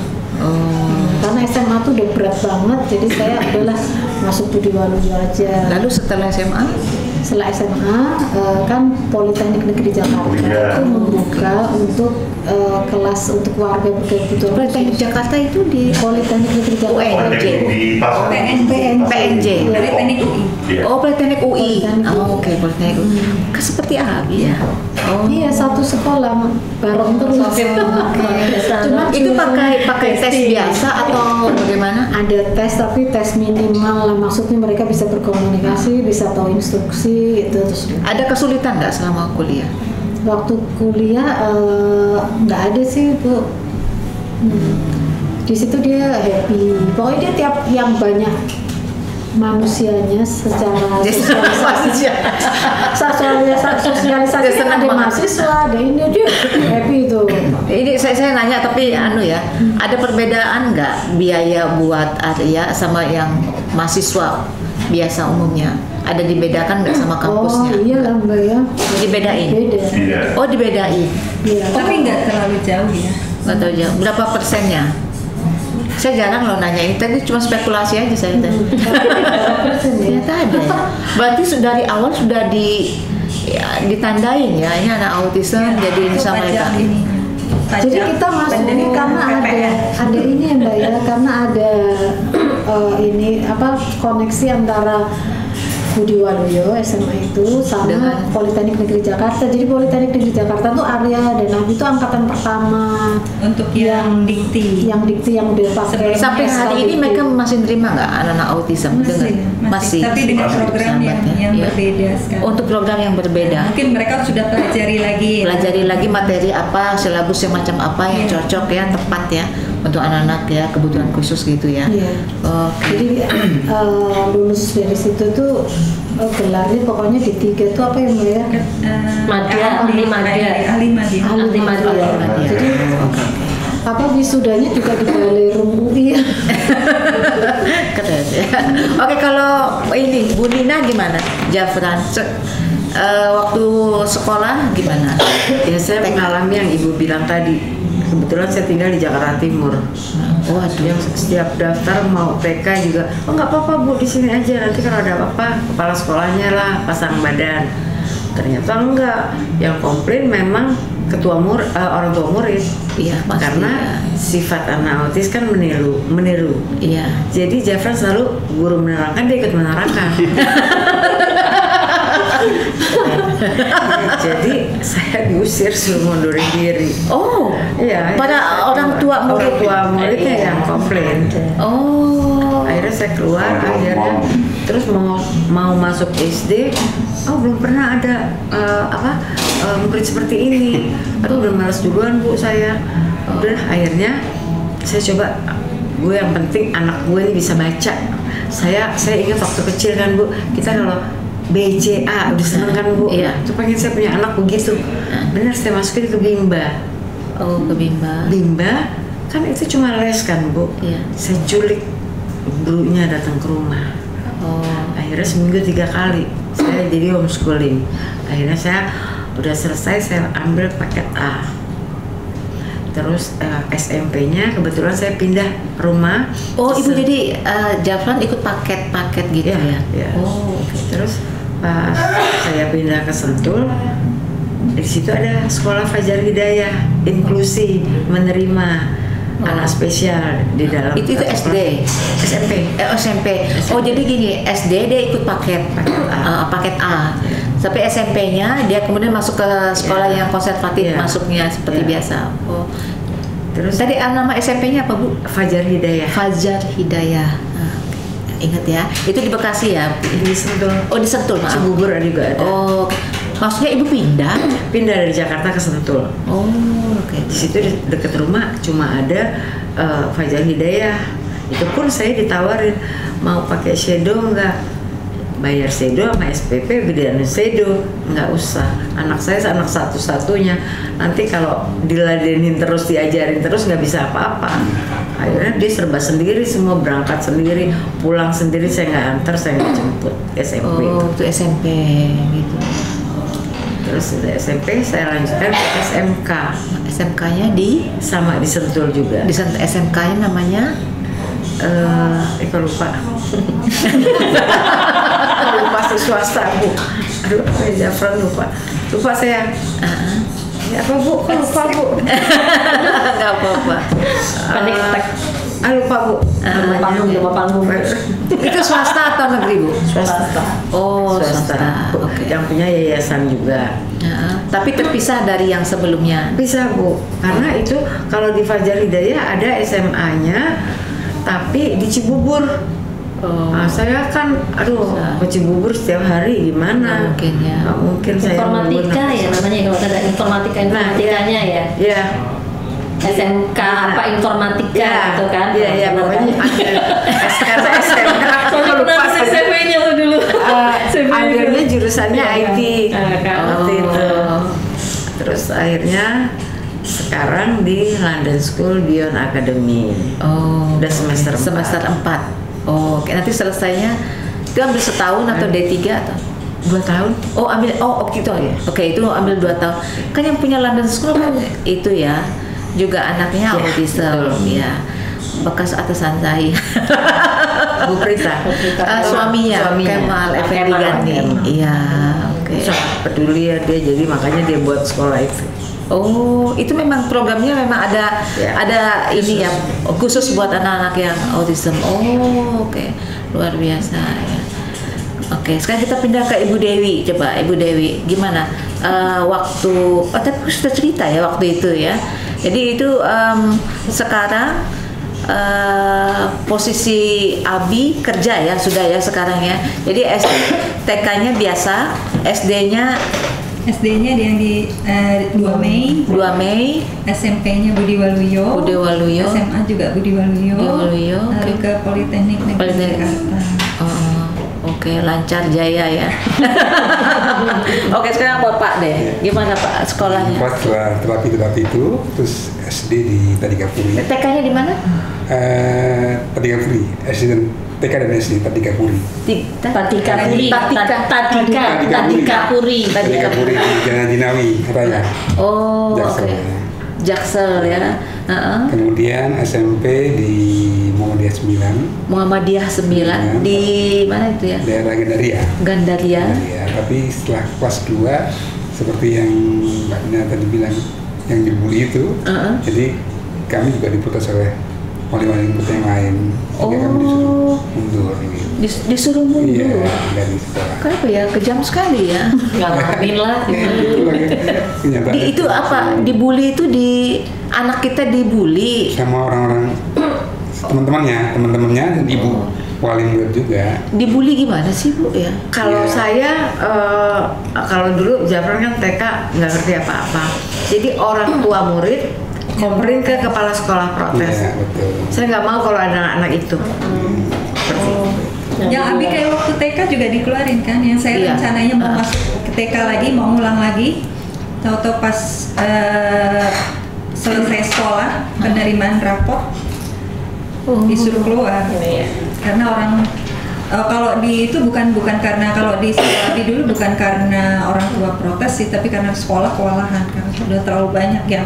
S5: Karena SMA tuh udah berat banget, jadi saya adalah masuk Budi Waluyo aja.
S6: Lalu setelah SMA?
S5: Setelah SMA kan Politeknik Negeri Jakarta itu membuka untuk kelas untuk warga berkebutuhan.
S6: Politeknik Jakarta itu di
S5: Politeknik Negeri Jakarta.
S6: PNJ.
S7: PNJ.
S6: PNJ.
S7: Politeknik UI.
S6: Oh Politeknik UI. Oke.
S2: politeknik. Seperti Abi ya. Oh.
S5: Iya, satu sekolah bareng terus. Cuma
S2: Itu pakai tes biasa atau bagaimana?
S5: ada tes, tapi tes minimal lah, maksudnya mereka bisa berkomunikasi, bisa tahu instruksi gitu. Terus
S2: Ada kesulitan nggak selama kuliah?
S5: waktu kuliah nggak ada sih Bu. Di situ dia happy, pokoknya dia tiap yang banyak manusianya secara sosialisasi
S2: Dia senang
S5: ada
S2: banget.
S5: mahasiswa, ada ini dia happy itu.
S2: Ini saya nanya tapi ada perbedaan nggak biaya buat Arya sama yang mahasiswa biasa umumnya? Ada dibedakan nggak sama kampusnya?
S5: Oh iya lah Mbak ya.
S2: Dibedain?
S5: Beda.
S2: Oh dibedain.
S5: Iya.
S7: Tapi nggak terlalu jauh ya.
S2: Nggak tahu jauh. Berapa persennya? Saya jarang loh nanya, tadi cuma spekulasi aja saya tadi. Ternyata ada ya. Berarti dari awal sudah ditandain ya, ini anak autism jadi ini sama mereka.
S5: Jadi kita masuk ini karena ada ini ya Mbak ya, karena ada ini koneksi antara Budi Waluyo SMA itu sama
S2: Dengan
S5: Politeknik Negeri Jakarta. Jadi Politeknik Negeri Jakarta tuh Arya dan Abi itu angkatan pertama
S7: Untuk yang dikti.
S5: yang udah pakai.
S2: Sampai hari ini mereka masih nerima nggak anak-anak autism? Masih.
S7: Tapi dengan program yang
S2: Iya.
S7: berbeda sekarang.
S2: Untuk program yang berbeda.
S7: Mungkin mereka sudah pelajari lagi
S2: Materi apa, silabus yang macam apa yang cocok ya, tepat ya untuk anak-anak ya, kebutuhan khusus gitu ya.
S5: Iya. Jadi lulus dari situ tuh gelarnya pokoknya D3 tuh apa ya Mbak ya?
S4: Ahli madya.
S7: Ahli madya.
S5: Ahli madya. Jadi wisudanya juga di Balai Rum UI ya.
S2: Keren ya. Oke, kalau ini Bu Nina gimana? Jafran, waktu sekolah gimana?
S6: Ya saya mengalami yang Ibu bilang tadi. Kebetulan saya tinggal di Jakarta Timur. Yang setiap daftar mau TK juga, oh nggak apa-apa Bu, di sini aja. Nanti kalau ada apa-apa, kepala sekolahnya lah pasang badan. Ternyata enggak. Yang komplain memang orang tua murid.
S2: Iya, pasti.
S6: Karena sifat anak autis kan meniru.
S2: Iya.
S6: Jadi Jafran selalu guru menerangkan, dia ikut menerangkan. Jadi saya diusir, suruh mundurin diri.
S2: Oh,
S6: iya.
S2: pada orang tua
S6: muridnya yang komplain.
S2: Oh,
S6: Akhirnya saya keluar, terus mau masuk SD. Oh belum pernah ada murid seperti ini. Aduh udah malas duluan Bu saya. Udah akhirnya saya coba, gue yang penting anak gue ini bisa baca. Saya ingat waktu kecil kan Bu, kita kalau BCA udah seneng kan Bu.
S2: Iya.
S6: Tuh pengen saya punya anak begitu. Benar, saya masukin ke Bimba.
S2: oh ke Bimba.
S6: Bimba kan itu cuma les kan Bu.
S2: Iya.
S6: Saya culik gurunya datang ke rumah.
S2: Oh,
S6: Akhirnya seminggu 3 kali saya jadi homeschooling. Akhirnya saya udah selesai, saya ambil paket A. Terus SMP-nya kebetulan saya pindah rumah.
S2: oh Ibu
S6: Terus-
S2: jadi Jafran ikut paket-paket gitu ya?
S6: ya.
S2: Oh, oke.
S6: Terus pas saya pindah ke Sentul, di situ ada sekolah Fajar Hidayah, inklusi, menerima anak spesial di dalam.
S2: Itu SD,
S6: SMP.
S2: SMP. Oh jadi gini, SD dia ikut paket paket A. Tapi SMP-nya dia kemudian masuk ke sekolah yang konservatif,
S6: Iya.
S2: masuknya seperti
S6: Iya.
S2: biasa. Oh.
S6: Terus
S2: Tadi nama SMP-nya apa Bu?
S6: Fajar Hidayah
S2: Fajar Hidayah. Ingat ya, itu di Bekasi ya?
S6: di Sentul.
S2: Oh di Sentul, maaf.
S6: Cibubur juga ada.
S2: Oh, maksudnya Ibu pindah?
S6: Pindah dari Jakarta ke Sentul.
S2: Oh, oke.
S6: Di situ deket rumah cuma ada Fajar Hidayah. Itu pun saya ditawarin mau pakai shadow nggak? Bayar shadow sama SPP gedean shadow, nggak usah. Anak saya anak satu-satunya. Nanti kalau diladenin terus, diajarin terus nggak bisa apa-apa. Akhirnya dia serba sendiri, semua berangkat sendiri, pulang sendiri. Saya nggak antar, saya nggak jemput. SMP.
S2: Oh, itu SMP gitu.
S6: Terus dari SMP saya lanjutkan ke SMK.
S2: SMK-nya di
S6: Sentul juga.
S2: di SMK-nya namanya
S6: Eko lupa. Lupa swasta Bu. Aduh, Jafran lupa. Lupa saya. Ya apa Bu? Kok lupa Bu?
S2: nggak apa-apa.
S4: Panik attack.
S6: Lupa Bu.
S4: Nama panggung.
S2: Itu swasta atau negeri Bu?
S6: Swasta.
S2: Oh, swasta. Oke.
S6: Yang punya yayasan juga.
S2: Tapi terpisah dari yang sebelumnya.
S6: Bisa Bu, karena itu kalau di Fajar Hidayah ada SMA-nya, tapi di Cibubur. Nah, saya kan, ke Cibubur setiap hari gimana?
S2: Nggak mungkin ya.
S6: Nggak mungkin saya.
S4: Informatika ya namanya, kalau ada informatikanya ya.
S6: Iya.
S4: SMK apa informatika gitu kan?
S6: Iya, pokoknya ada SMK.
S4: Soalnya lupa CV-nya dulu.
S6: Akhirnya jurusannya IT.
S4: Waktu
S6: itu. Terus akhirnya sekarang di London School Beyond Academy. Udah semester 4.
S2: Oke, nanti selesainya itu ambil setahun atau D3 atau
S6: 2 tahun?
S2: Gitu ya. Oke, itu ambil 2 tahun. Kan yang punya London School kan itu ya, juga anaknya autism ya. Bekas atasan saya.
S6: Bu Prita.
S2: Suaminya Kemal Effendi Gandhi. Iya, oke.
S6: Peduli ya dia, jadi makanya dia buat sekolah itu.
S2: Oh, itu memang programnya memang ada ini ya, khusus buat anak-anak yang autism. Oh, oke. Luar biasa ya. Oke, sekarang kita pindah ke Ibu Dewi. Coba Ibu Dewi, gimana tapi sudah cerita ya waktu itu ya. Jadi itu sekarang posisi Abi kerja ya, sudah ya sekarang ya. Jadi TK-nya biasa, SD-nya
S7: yang di 2 Mei, SMP-nya Budi Waluyo, SMA juga Budi Waluyo, lalu ke Politeknik Negeri Jakarta.
S2: Oke, lancar jaya ya. Oke, sekarang Bapak deh, gimana Pak sekolahnya?
S3: Setelah terapi itu, terus SD di Tadika-Puri.
S2: TK-nya di mana?
S3: Tadika-Puri, SD dan TK dan SD Tadika-Puri.
S4: Tadika-Puri
S3: di Jalan Jinawi, Raya.
S2: Oh,
S3: Jaksel.
S2: Jaksel ya.
S3: Kemudian SMP di Muhammadiyah 9
S2: di mana itu ya?
S3: Daerah Gandaria. Tapi setelah kelas 2 seperti yang Mbak Nina tadi bilang yang dibully itu, jadi kami juga diputus oleh wali-wali murid yang lain, sehingga kami disuruh mundur gitu.
S2: Disuruh mundur?
S3: Iya, dari sekolah.
S2: Kenapa ya? Kejam sekali ya.
S4: Ngalamin lah.
S2: Itu apa? Dibully itu anak kita dibully
S3: sama orang-orang teman-temannya dan ibu wali murid juga.
S2: Dibully gimana sih Bu ya?
S6: Kalau saya kalau dulu Zafran kan TK nggak ngerti apa-apa. Jadi orang tua murid komplain ke kepala sekolah protes.
S3: Iya, betul.
S6: Saya nggak mau kalau ada anak itu.
S7: Yang Abi kayak waktu TK juga dikeluarin kan, yang saya rencananya mau masuk ke TK lagi, mau ngulang lagi, tahu-tahu pas selesai sekolah penerimaan rapor disuruh keluar. Karena orang kalau di itu bukan karena, kalau di sekolah Abi dulu bukan karena orang tua protes sih, tapi karena sekolah kewalahan karena sudah terlalu banyak yang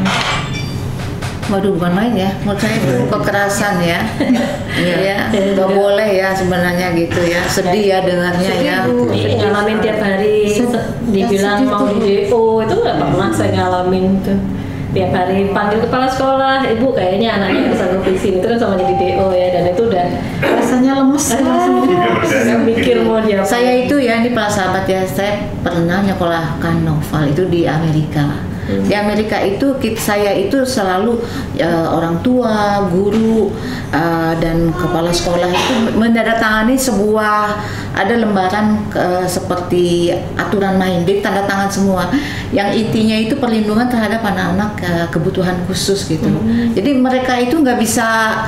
S2: Waduh, bukan main ya. Menurut saya itu kekerasan ya. Iya, nggak boleh ya sebenarnya gitu ya. Sedih ya dengarnya ya.
S4: Ngalamin tiap hari, dibilang mau di DO itu nggak pernah saya ngalamin tuh. Tiap hari panggil kepala sekolah, ibu kayaknya anaknya nggak sanggup di sini, itu kan sama jadi DO ya, dan itu udah
S2: rasanya lemes.
S4: Saya mikir mau dia.
S2: Saya itu ya, ini para sahabat ya, saya pernah nyekolahkan Noval itu di Amerika. Di Amerika itu saya itu selalu orang tua, guru, dan kepala sekolah itu menandatangani sebuah ada lembaran seperti aturan main, jadi tanda tangan semua. Yang intinya itu perlindungan terhadap anak-anak kebutuhan khusus gitu. Jadi mereka itu nggak bisa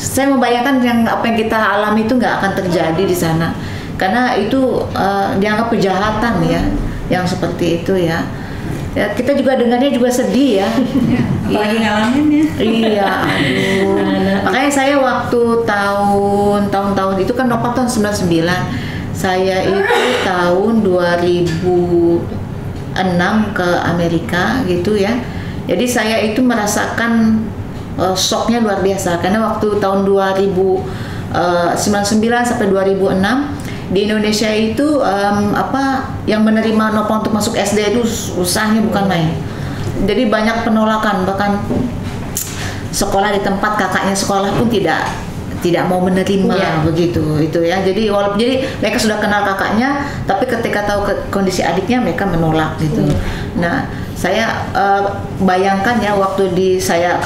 S2: saya membayangkan apa yang kita alami itu nggak akan terjadi di sana, karena itu dianggap kejahatan ya. Yang seperti itu ya. Ya, kita juga dengarnya juga sedih ya.
S7: Apalagi ngalaminnya.
S2: Iya, aduh. Makanya saya waktu tahun-tahun itu kan Nova tahun 99. Saya itu tahun 2006 ke Amerika gitu ya. Jadi saya itu merasakan shocknya luar biasa, karena waktu tahun 99 sampai 2006 di Indonesia itu yang menerima Nova untuk masuk SD itu usahanya bukan main. Jadi banyak penolakan, bahkan sekolah di tempat kakaknya sekolah pun tidak mau menerima begitu itu ya. Jadi mereka sudah kenal kakaknya, tapi ketika tahu kondisi adiknya mereka menolak gitu. Nah, saya bayangkan ya waktu saya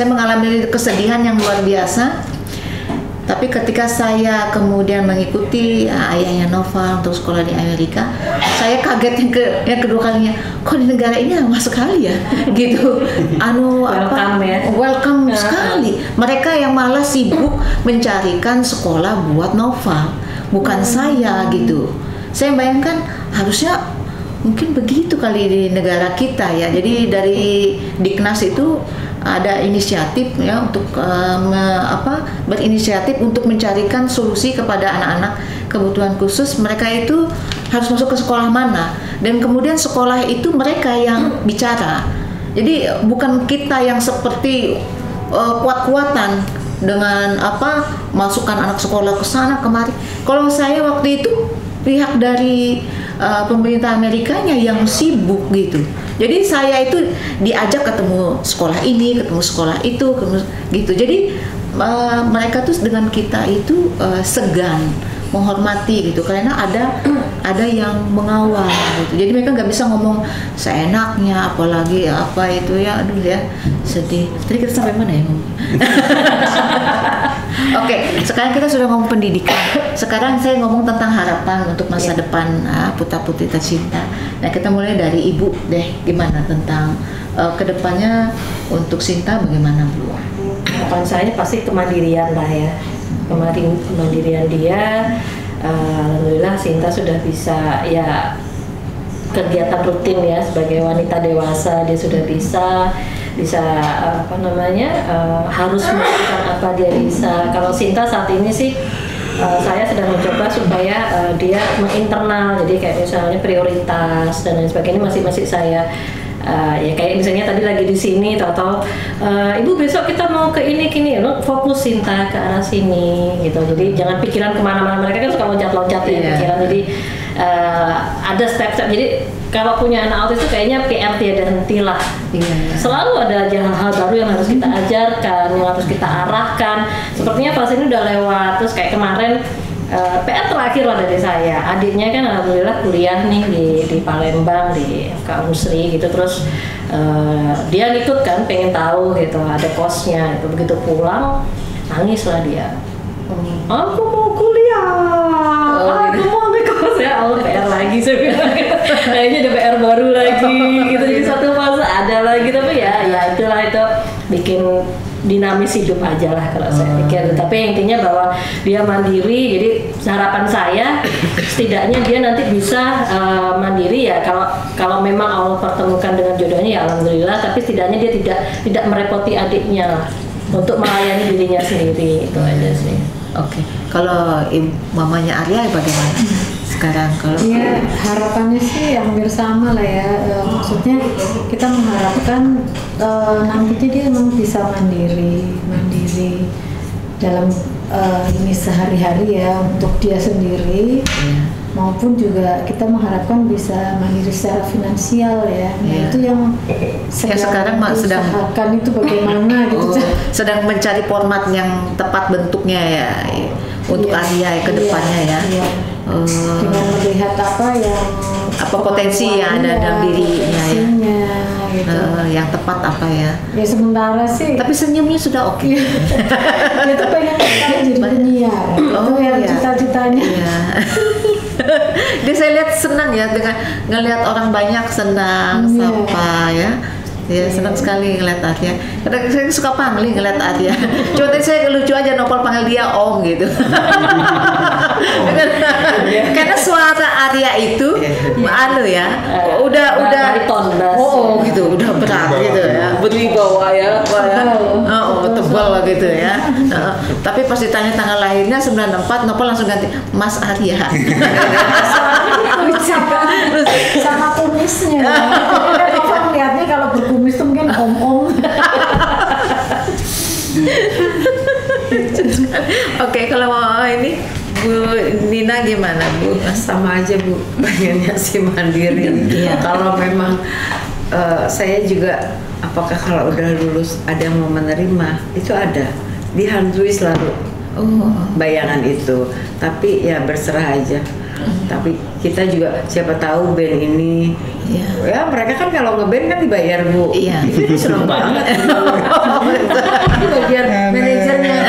S2: mengalami kesedihan yang luar biasa. Tapi ketika saya kemudian mengikuti ayahnya Nova untuk sekolah di Amerika, saya kaget yang kedua kalinya, kok di negara ini ramah sekali ya, gitu. Welcome sekali. Mereka yang malah sibuk mencarikan sekolah buat Nova, bukan saya gitu. Saya bayangkan harusnya mungkin begitu kali di negara kita ya. Jadi dari Diknas itu ada inisiatif ya untuk berinisiatif untuk mencarikan solusi kepada anak-anak kebutuhan khusus. Mereka itu harus masuk ke sekolah mana, dan kemudian sekolah itu mereka yang bicara. Jadi bukan kita yang seperti kuat-kuatan dengan masukkan anak sekolah ke sana kemari. Kalau saya waktu itu pihak dari pemerintah Amerikanya yang sibuk gitu. Jadi saya itu diajak ketemu sekolah ini, ketemu sekolah itu, gitu. Jadi mereka tuh dengan kita itu segan, menghormati gitu, karena ada yang mengawal gitu. Jadi mereka nggak bisa ngomong seenaknya, apalagi apa itu ya, aduh ya sedih. Tadi kita sampai mana ya? Oke, sekarang kita sudah ngomong pendidikan. Sekarang saya ngomong tentang harapan untuk masa depan putra-putri tercinta. Nah, kita mulai dari Ibu deh, gimana tentang kedepannya untuk Sinta bagaimana Bu?
S4: Harapan saya pasti kemandirian lah ya. Kemandirian dia, alhamdulillah Sinta sudah bisa ya kegiatan rutin ya sebagai wanita dewasa, dia sudah bisa harus melakukan apa dia bisa. Kalau Sinta saat ini sih saya sedang mencoba supaya dia menginternal, jadi kayak misalnya prioritas dan lain sebagainya masih saya ya kayak misalnya tadi lagi di sini tahu-tahu Ibu besok kita mau ke ini lo fokus Sinta ke arah sini gitu. Jadi jangan pikiran kemana-mana, mereka kan suka loncat-loncat ya pikiran. Jadi ada step-step. Jadi kalau punya anak autis itu kayaknya PR tiada henti lah. Selalu ada hal baru yang harus kita ajarkan, yang harus kita arahkan. Sepertinya fase ini udah lewat. Terus kayak kemarin PR terakhir lah dari saya, adiknya kan alhamdulillah kuliah nih di Palembang di FK Unsri gitu. Terus dia ngikut kan, pengen tahu gitu ada kosnya gitu. Begitu pulang nangis lah dia, aku mau kuliah, aku mau ambil kos ya. Allah, PR lagi saya bilang gitu. Kayaknya ada PR baru lagi gitu. Jadi satu fase ada lagi, tapi ya itulah, itu bikin dinamis hidup aja lah kalau saya pikir. Tapi intinya bahwa dia mandiri. Jadi harapan saya setidaknya dia nanti bisa mandiri ya. Kalau memang Allah pertemukan dengan jodohnya ya alhamdulillah. Tapi setidaknya dia tidak merepoti adiknya lah untuk melayani dirinya sendiri. Itu aja sih.
S2: Oke. Kalau mamanya Arya bagaimana sekarang? Kalau
S5: ya harapannya sih hampir sama lah ya. Maksudnya kita mengharapkan nantinya dia memang bisa mandiri dalam ini sehari-hari ya untuk dia sendiri, maupun juga kita mengharapkan bisa mandiri secara finansial ya. Nah, itu yang
S2: sekarang sedang
S5: usahakan itu bagaimana gitu.
S2: Sedang mencari format yang tepat bentuknya ya untuk Arya ke depannya ya.
S5: Dengan melihat apa
S2: potensi yang ada dalam dirinya ya.
S5: Gitu.
S2: Yang tepat apa ya? Ya
S5: sementara sih.
S2: Tapi senyumnya sudah oke.
S5: Dia tuh pengen jadi penyiar. Itu yang cita-citanya.
S2: Iya. Dia saya lihat senang ya dengan ngelihat orang banyak senang sapa ya. Ya senang sekali ngeliat Arya. Kadang saya suka pangling ngeliat Arya. Cuma tadi saya lucu aja nopal panggil dia Om gitu. Karena suara Arya itu ya, udah gitu, udah berat gitu ya, berwibawa ya, tebal gitu ya. Tapi pas ditanya tanggal lahirnya 94, nopal langsung ganti Mas Arya.
S5: sama kumisnya. Nopal melihatnya kalau berkumis tuh mungkin om-om.
S2: Oke, kalau ini Bu Nina gimana Bu?
S6: Sama aja Bu, pengennya sih mandiri. Kalau memang saya juga apakah kalau udah lulus ada yang mau menerima? Itu ada, dihantui selalu bayangan itu. Tapi ya berserah aja. Tapi kita juga siapa tahu band ini, ya mereka kan kalau ngeband kan dibayar Bu.
S2: Iya.
S6: Itu seneng banget. Itu bagian manajernya.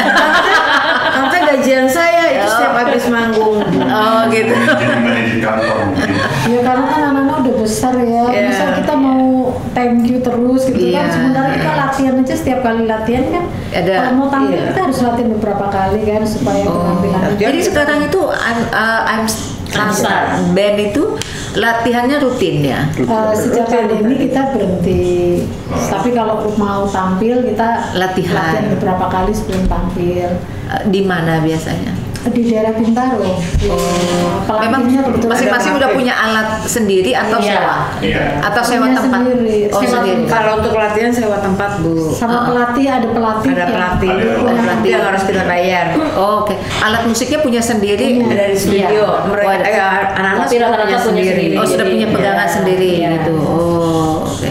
S6: Sampai gajian saya itu setiap habis manggung.
S2: Oh gitu.
S8: Jadi kantor mungkin.
S5: Ya karena kan anak-anak udah besar ya.
S6: Iya.
S5: Misal kita mau thank you terus gitu
S2: Iya.
S5: kan. Sementara kita latihan aja setiap kali latihan kan.
S2: Ada,
S5: Kalau mau tampil
S6: iya.
S5: kita harus latihan beberapa kali kan supaya penampilannya.
S2: Jadi sekarang itu I'm Star band itu latihannya rutin ya.
S5: Sejak pandemi kita berhenti. Tapi kalau mau tampil kita
S2: Latihan.
S5: beberapa kali sebelum tampil.
S2: Di mana biasanya?
S5: Di daerah Bintaro.
S2: Memang
S5: Pelatihnya kebetulan
S2: masing-masing
S6: ada
S2: udah
S6: pelatih.
S2: punya alat sendiri atau
S5: Iya.
S2: sewa?
S8: Iya.
S2: Atau sewa
S5: Punya
S2: tempat?
S5: sendiri.
S2: Oh
S5: Sewa
S2: sendiri.
S5: tempat.
S6: Kalau untuk latihan sewa tempat Bu.
S5: sama pelatih ada pelatih
S6: Ada
S5: yang
S6: pelatih,
S8: Ada
S5: punya
S2: pelatih.
S6: yang harus kita bayar.
S2: Oh, oke. Alat musiknya punya sendiri.
S5: Punya.
S6: Dari studio, mereka
S2: Oh, ada.
S6: anak-anak
S4: Tapi
S6: semua
S4: rata-rata punya sendiri.
S2: Oh, sudah punya pegangan
S4: Iya.
S2: sendiri
S4: Iya.
S2: gitu. Oh, oke.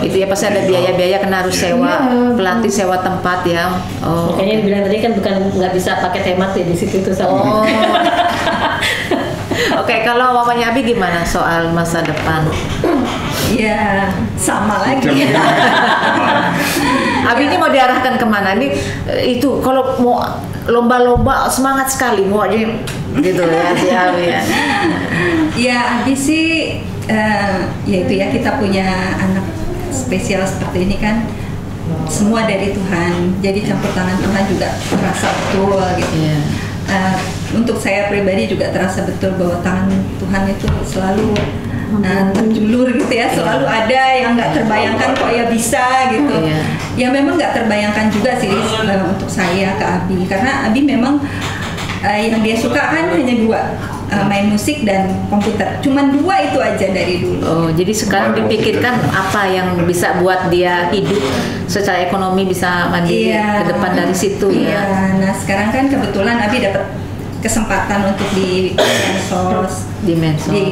S2: Itu ya pasti ada biaya-biaya karena harus sewa
S5: Iya.
S2: pelatih, sewa tempat ya. Oh.
S4: Makanya dibilang tadi kan bukan nggak bisa pakai hemat ya di situ tuh sama.
S2: Oh. Oke, kalau mamanya Abi gimana soal masa depan?
S7: Ya sama lagi.
S2: Abi ini mau diarahkan kemana? Ini itu kalau mau lomba-lomba semangat sekali mau aja gitu ya si Abi ya.
S7: Ya habis sih ya itu ya kita punya anak spesial seperti ini kan semua dari Tuhan. Jadi campur tangan Tuhan juga terasa betul gitu.
S2: Iya.
S7: Untuk saya pribadi juga terasa betul bahwa tangan Tuhan itu selalu terjulur gitu ya, selalu ada yang nggak terbayangkan kok ya bisa gitu.
S2: Iya.
S7: Ya memang nggak terbayangkan juga sih untuk saya ke Abi karena Abi memang yang dia suka kan hanya dua, main musik dan komputer. Cuman dua itu aja dari dulu.
S2: Oh, jadi sekarang dipikirkan apa yang bisa buat dia hidup secara ekonomi bisa mandiri
S7: Iya.
S2: ke depan dari situ
S7: Iya.
S2: ya.
S7: Nah sekarang kan kebetulan Abi dapat kesempatan untuk di Mensos
S2: Di Mensos.
S7: di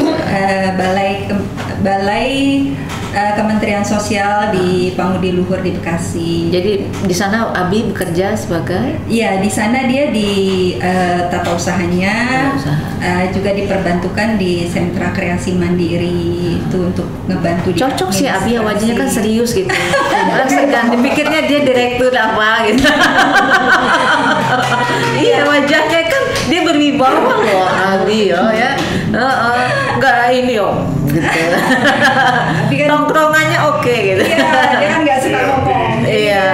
S7: balai Kementerian Sosial di Pangudi Luhur di Bekasi.
S2: Jadi di sana Abi bekerja sebagai
S7: Iya, di sana dia di tata usahanya,
S2: Tata usaha.
S7: juga diperbantukan di sentra kreasi mandiri itu untuk ngebantu di
S2: cocok sih Abi ya, wajahnya kan
S7: administrasi.
S2: serius gitu. Langsung kan dipikirnya dia direktur apa gitu. Iya, wajahnya kan dia berwibawa loh Abi ya. Enggak ini om gitu.
S7: Tapi kan-
S2: Tongkrongannya oke gitu.
S7: Iya, dia kan nggak suka ngomong.
S2: Iya.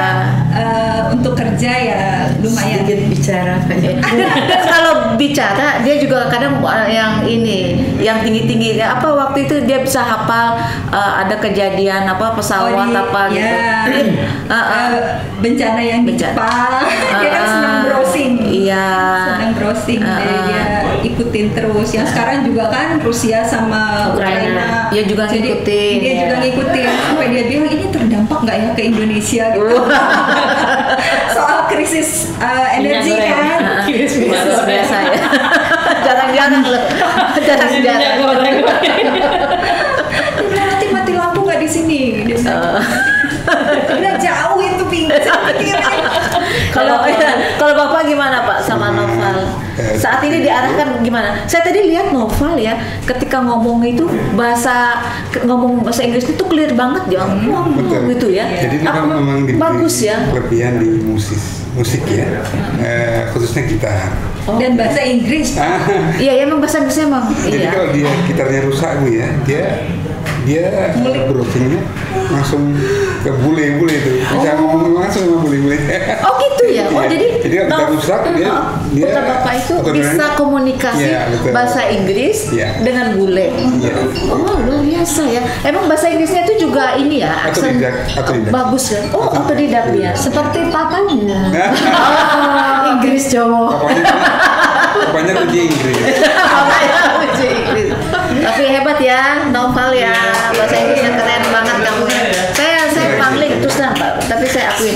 S7: Untuk kerja ya lumayan.
S6: Sedikit bicara
S2: Dan kalau bicara dia juga kadang yang ini, yang tinggi-tinggi apa waktu itu dia bisa hafal ada kejadian apa pesawat apa gitu.
S7: Bencana yang di
S2: Bencana.
S7: Jepang, dia kan senang browsing.
S2: Iya.
S7: Senang browsing, jadi dia ikutin terus. Yang sekarang juga kan Rusia sama Ukraina.
S2: Dia juga
S7: Jadi
S2: ngikutin,
S7: Dia
S2: ya.
S7: juga ngikutin. Sampai dia bilang ini terdampak nggak ya ke Indonesia gitu. Soal krisis energi
S4: Minyak goreng.
S7: kan.
S2: Krisis biasa ya. Jarang-jarang loh. Jarang-jarang.
S7: Dia bilang nanti mati lampu nggak di sini. Dia bilang. Dia bilang jauh itu pinggir.
S2: Kalau Bapak gimana Pak sama Noval? Saat ini diarahkan gimana? Saya tadi lihat Noval ya, ketika ngomong itu ngomong bahasa Inggris itu clear banget ya,
S3: Betul.
S2: gitu ya.
S3: Jadi memang diberi
S2: bagus ya.
S3: kelebihan di musik ya, khususnya gitar.
S7: Dan bahasa Inggris.
S2: Iya, emang bahasa Inggrisnya emang.
S3: Jadi
S2: Iya.
S3: kalau dia gitarnya rusak Bu ya, dia browsingnya langsung ke bule-bule itu. Bisa ngomong langsung sama bule-bule.
S2: Oh gitu ya. Oh
S3: Iya.
S2: jadi
S3: kalau gitar rusak dia
S2: putra Bapak itu
S3: otomatis-
S2: bisa komunikasi
S3: Iya, betul.
S2: bahasa Inggris
S3: Iya.
S2: dengan bule.
S3: Iya.
S2: Oh luar biasa ya. Emang bahasa Inggrisnya itu juga ini ya, aksen
S3: Otodidak.
S2: bagus kan? Oh otodidak dia.
S5: seperti papanya.
S2: Oh,
S5: Inggris Jawa.
S3: Pokoknya kunci Inggris.
S2: Papanya bahasa Inggris. Tapi hebat ya, Noval ya, bahasa Inggrisnya keren banget kamu. Saya pangling terus terang Pak, tapi saya akuin,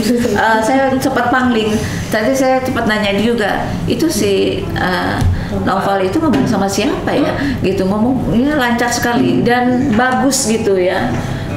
S2: saya sempat pangling. Tadi saya sempat nanya juga, itu si Noval itu ngomong sama siapa ya? Gitu ngomongnya lancar sekali dan bagus gitu ya.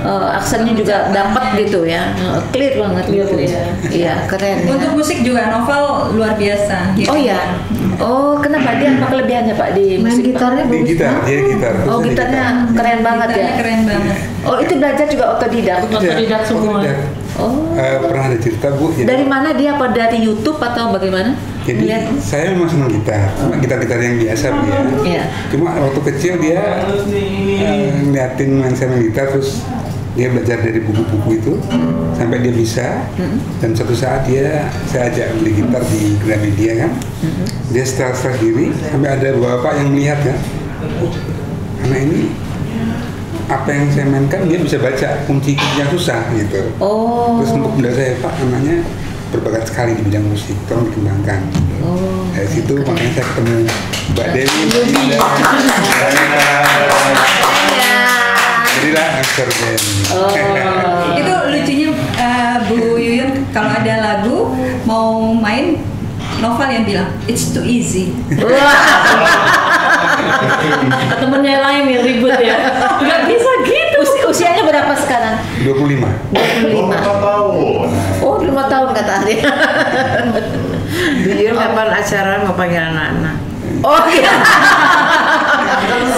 S2: aksennya juga dapat gitu ya, clear banget gitu ya. Iya, keren ya.
S7: Untuk musik juga Novel luar biasa.
S2: Oh ya, oh kenapa dia apa kelebihannya Pak di
S5: Main
S2: musik? Pak?
S5: gitarnya
S3: Di
S5: bagus
S3: gitar,
S5: banget.
S3: dia gitar.
S2: Oh
S3: Terus dia
S2: gitarnya
S3: gitar.
S2: keren banget ya.
S7: Gitarnya keren banget.
S2: Oh itu belajar juga otodidak.
S5: Otodidak semua.
S3: Otodidak.
S2: Oh.
S3: Pernah ada cerita Bu. Jadi,
S2: Dari mana dia? Apa dari YouTube atau bagaimana?
S3: jadi
S2: Melihat?
S3: saya memang senang gitar, cuma gitar-gitar yang biasa Bu ya.
S2: Iya.
S3: Cuma waktu kecil dia ngeliatin saya main gitar, terus dia belajar dari buku-buku itu sampai dia bisa. Dan suatu saat saya ajak beli gitar di Gramedia kan. Dia setel diri sampai ada bapak yang melihat kan, karena ini apa yang saya mainkan dia bisa baca kunci yang susah gitu.
S2: Oh.
S3: Terus untuk beliau saya, Pak, namanya berbakat sekali di bidang musik, tolong dikembangkan.
S2: Oh.
S3: Dari situ makanya saya ketemu Mbak Dewi, Mbak Linda. Jadilah Answer Band.
S7: Itu lucunya Bu Yuyun kalau ada lagu mau main, Novel yang bilang it's too easy.
S4: Temennya lain yang ribut ya. Nggak bisa gitu.
S2: Usianya berapa sekarang?
S3: 25.
S2: 25.
S8: tahun.
S2: Oh 5 tahun kata Ari.
S6: Beliau kapan acara mau panggil anak-anak?
S2: Oh iya.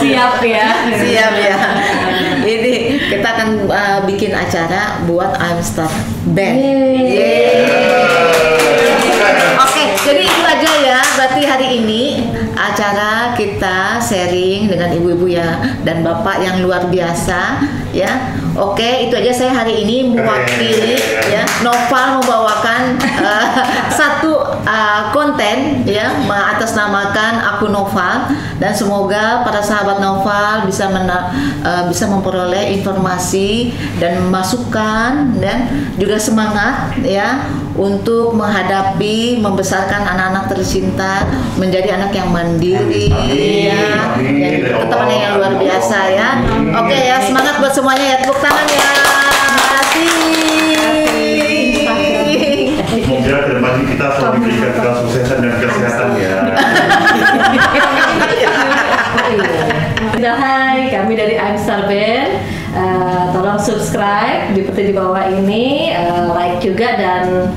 S4: Siap ya.
S2: Siap ya. Ini kita akan bikin acara buat Amstar Band. Oke, jadi itu aja ya. Berarti hari ini acara kita sharing dengan ibu-ibu ya dan bapak yang luar biasa ya. Oke, itu aja saya hari ini mewakili ya. Noval membawakan satu konten ya mengatasnamakan aku Noval, dan semoga para sahabat Noval bisa bisa memperoleh informasi dan masukan dan juga semangat ya untuk menghadapi membesarkan anak-anak tercinta menjadi anak yang mandiri ya, dan tetap anak yang luar biasa ya. Oke ya, semangat buat semuanya ya, tepuk tangan ya.
S8: Semoga ke depan kita selalu diberikan kesuksesan dan kesehatan ya.
S4: Hai, kami dari Amstar Band. Tolong subscribe di bawah ini, like juga, dan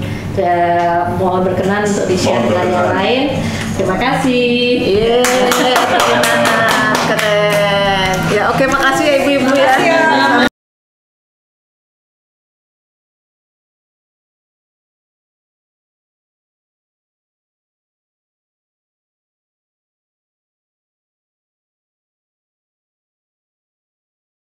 S4: mohon berkenan untuk di-share dengan yang lain. Terima kasih.
S2: Yeah.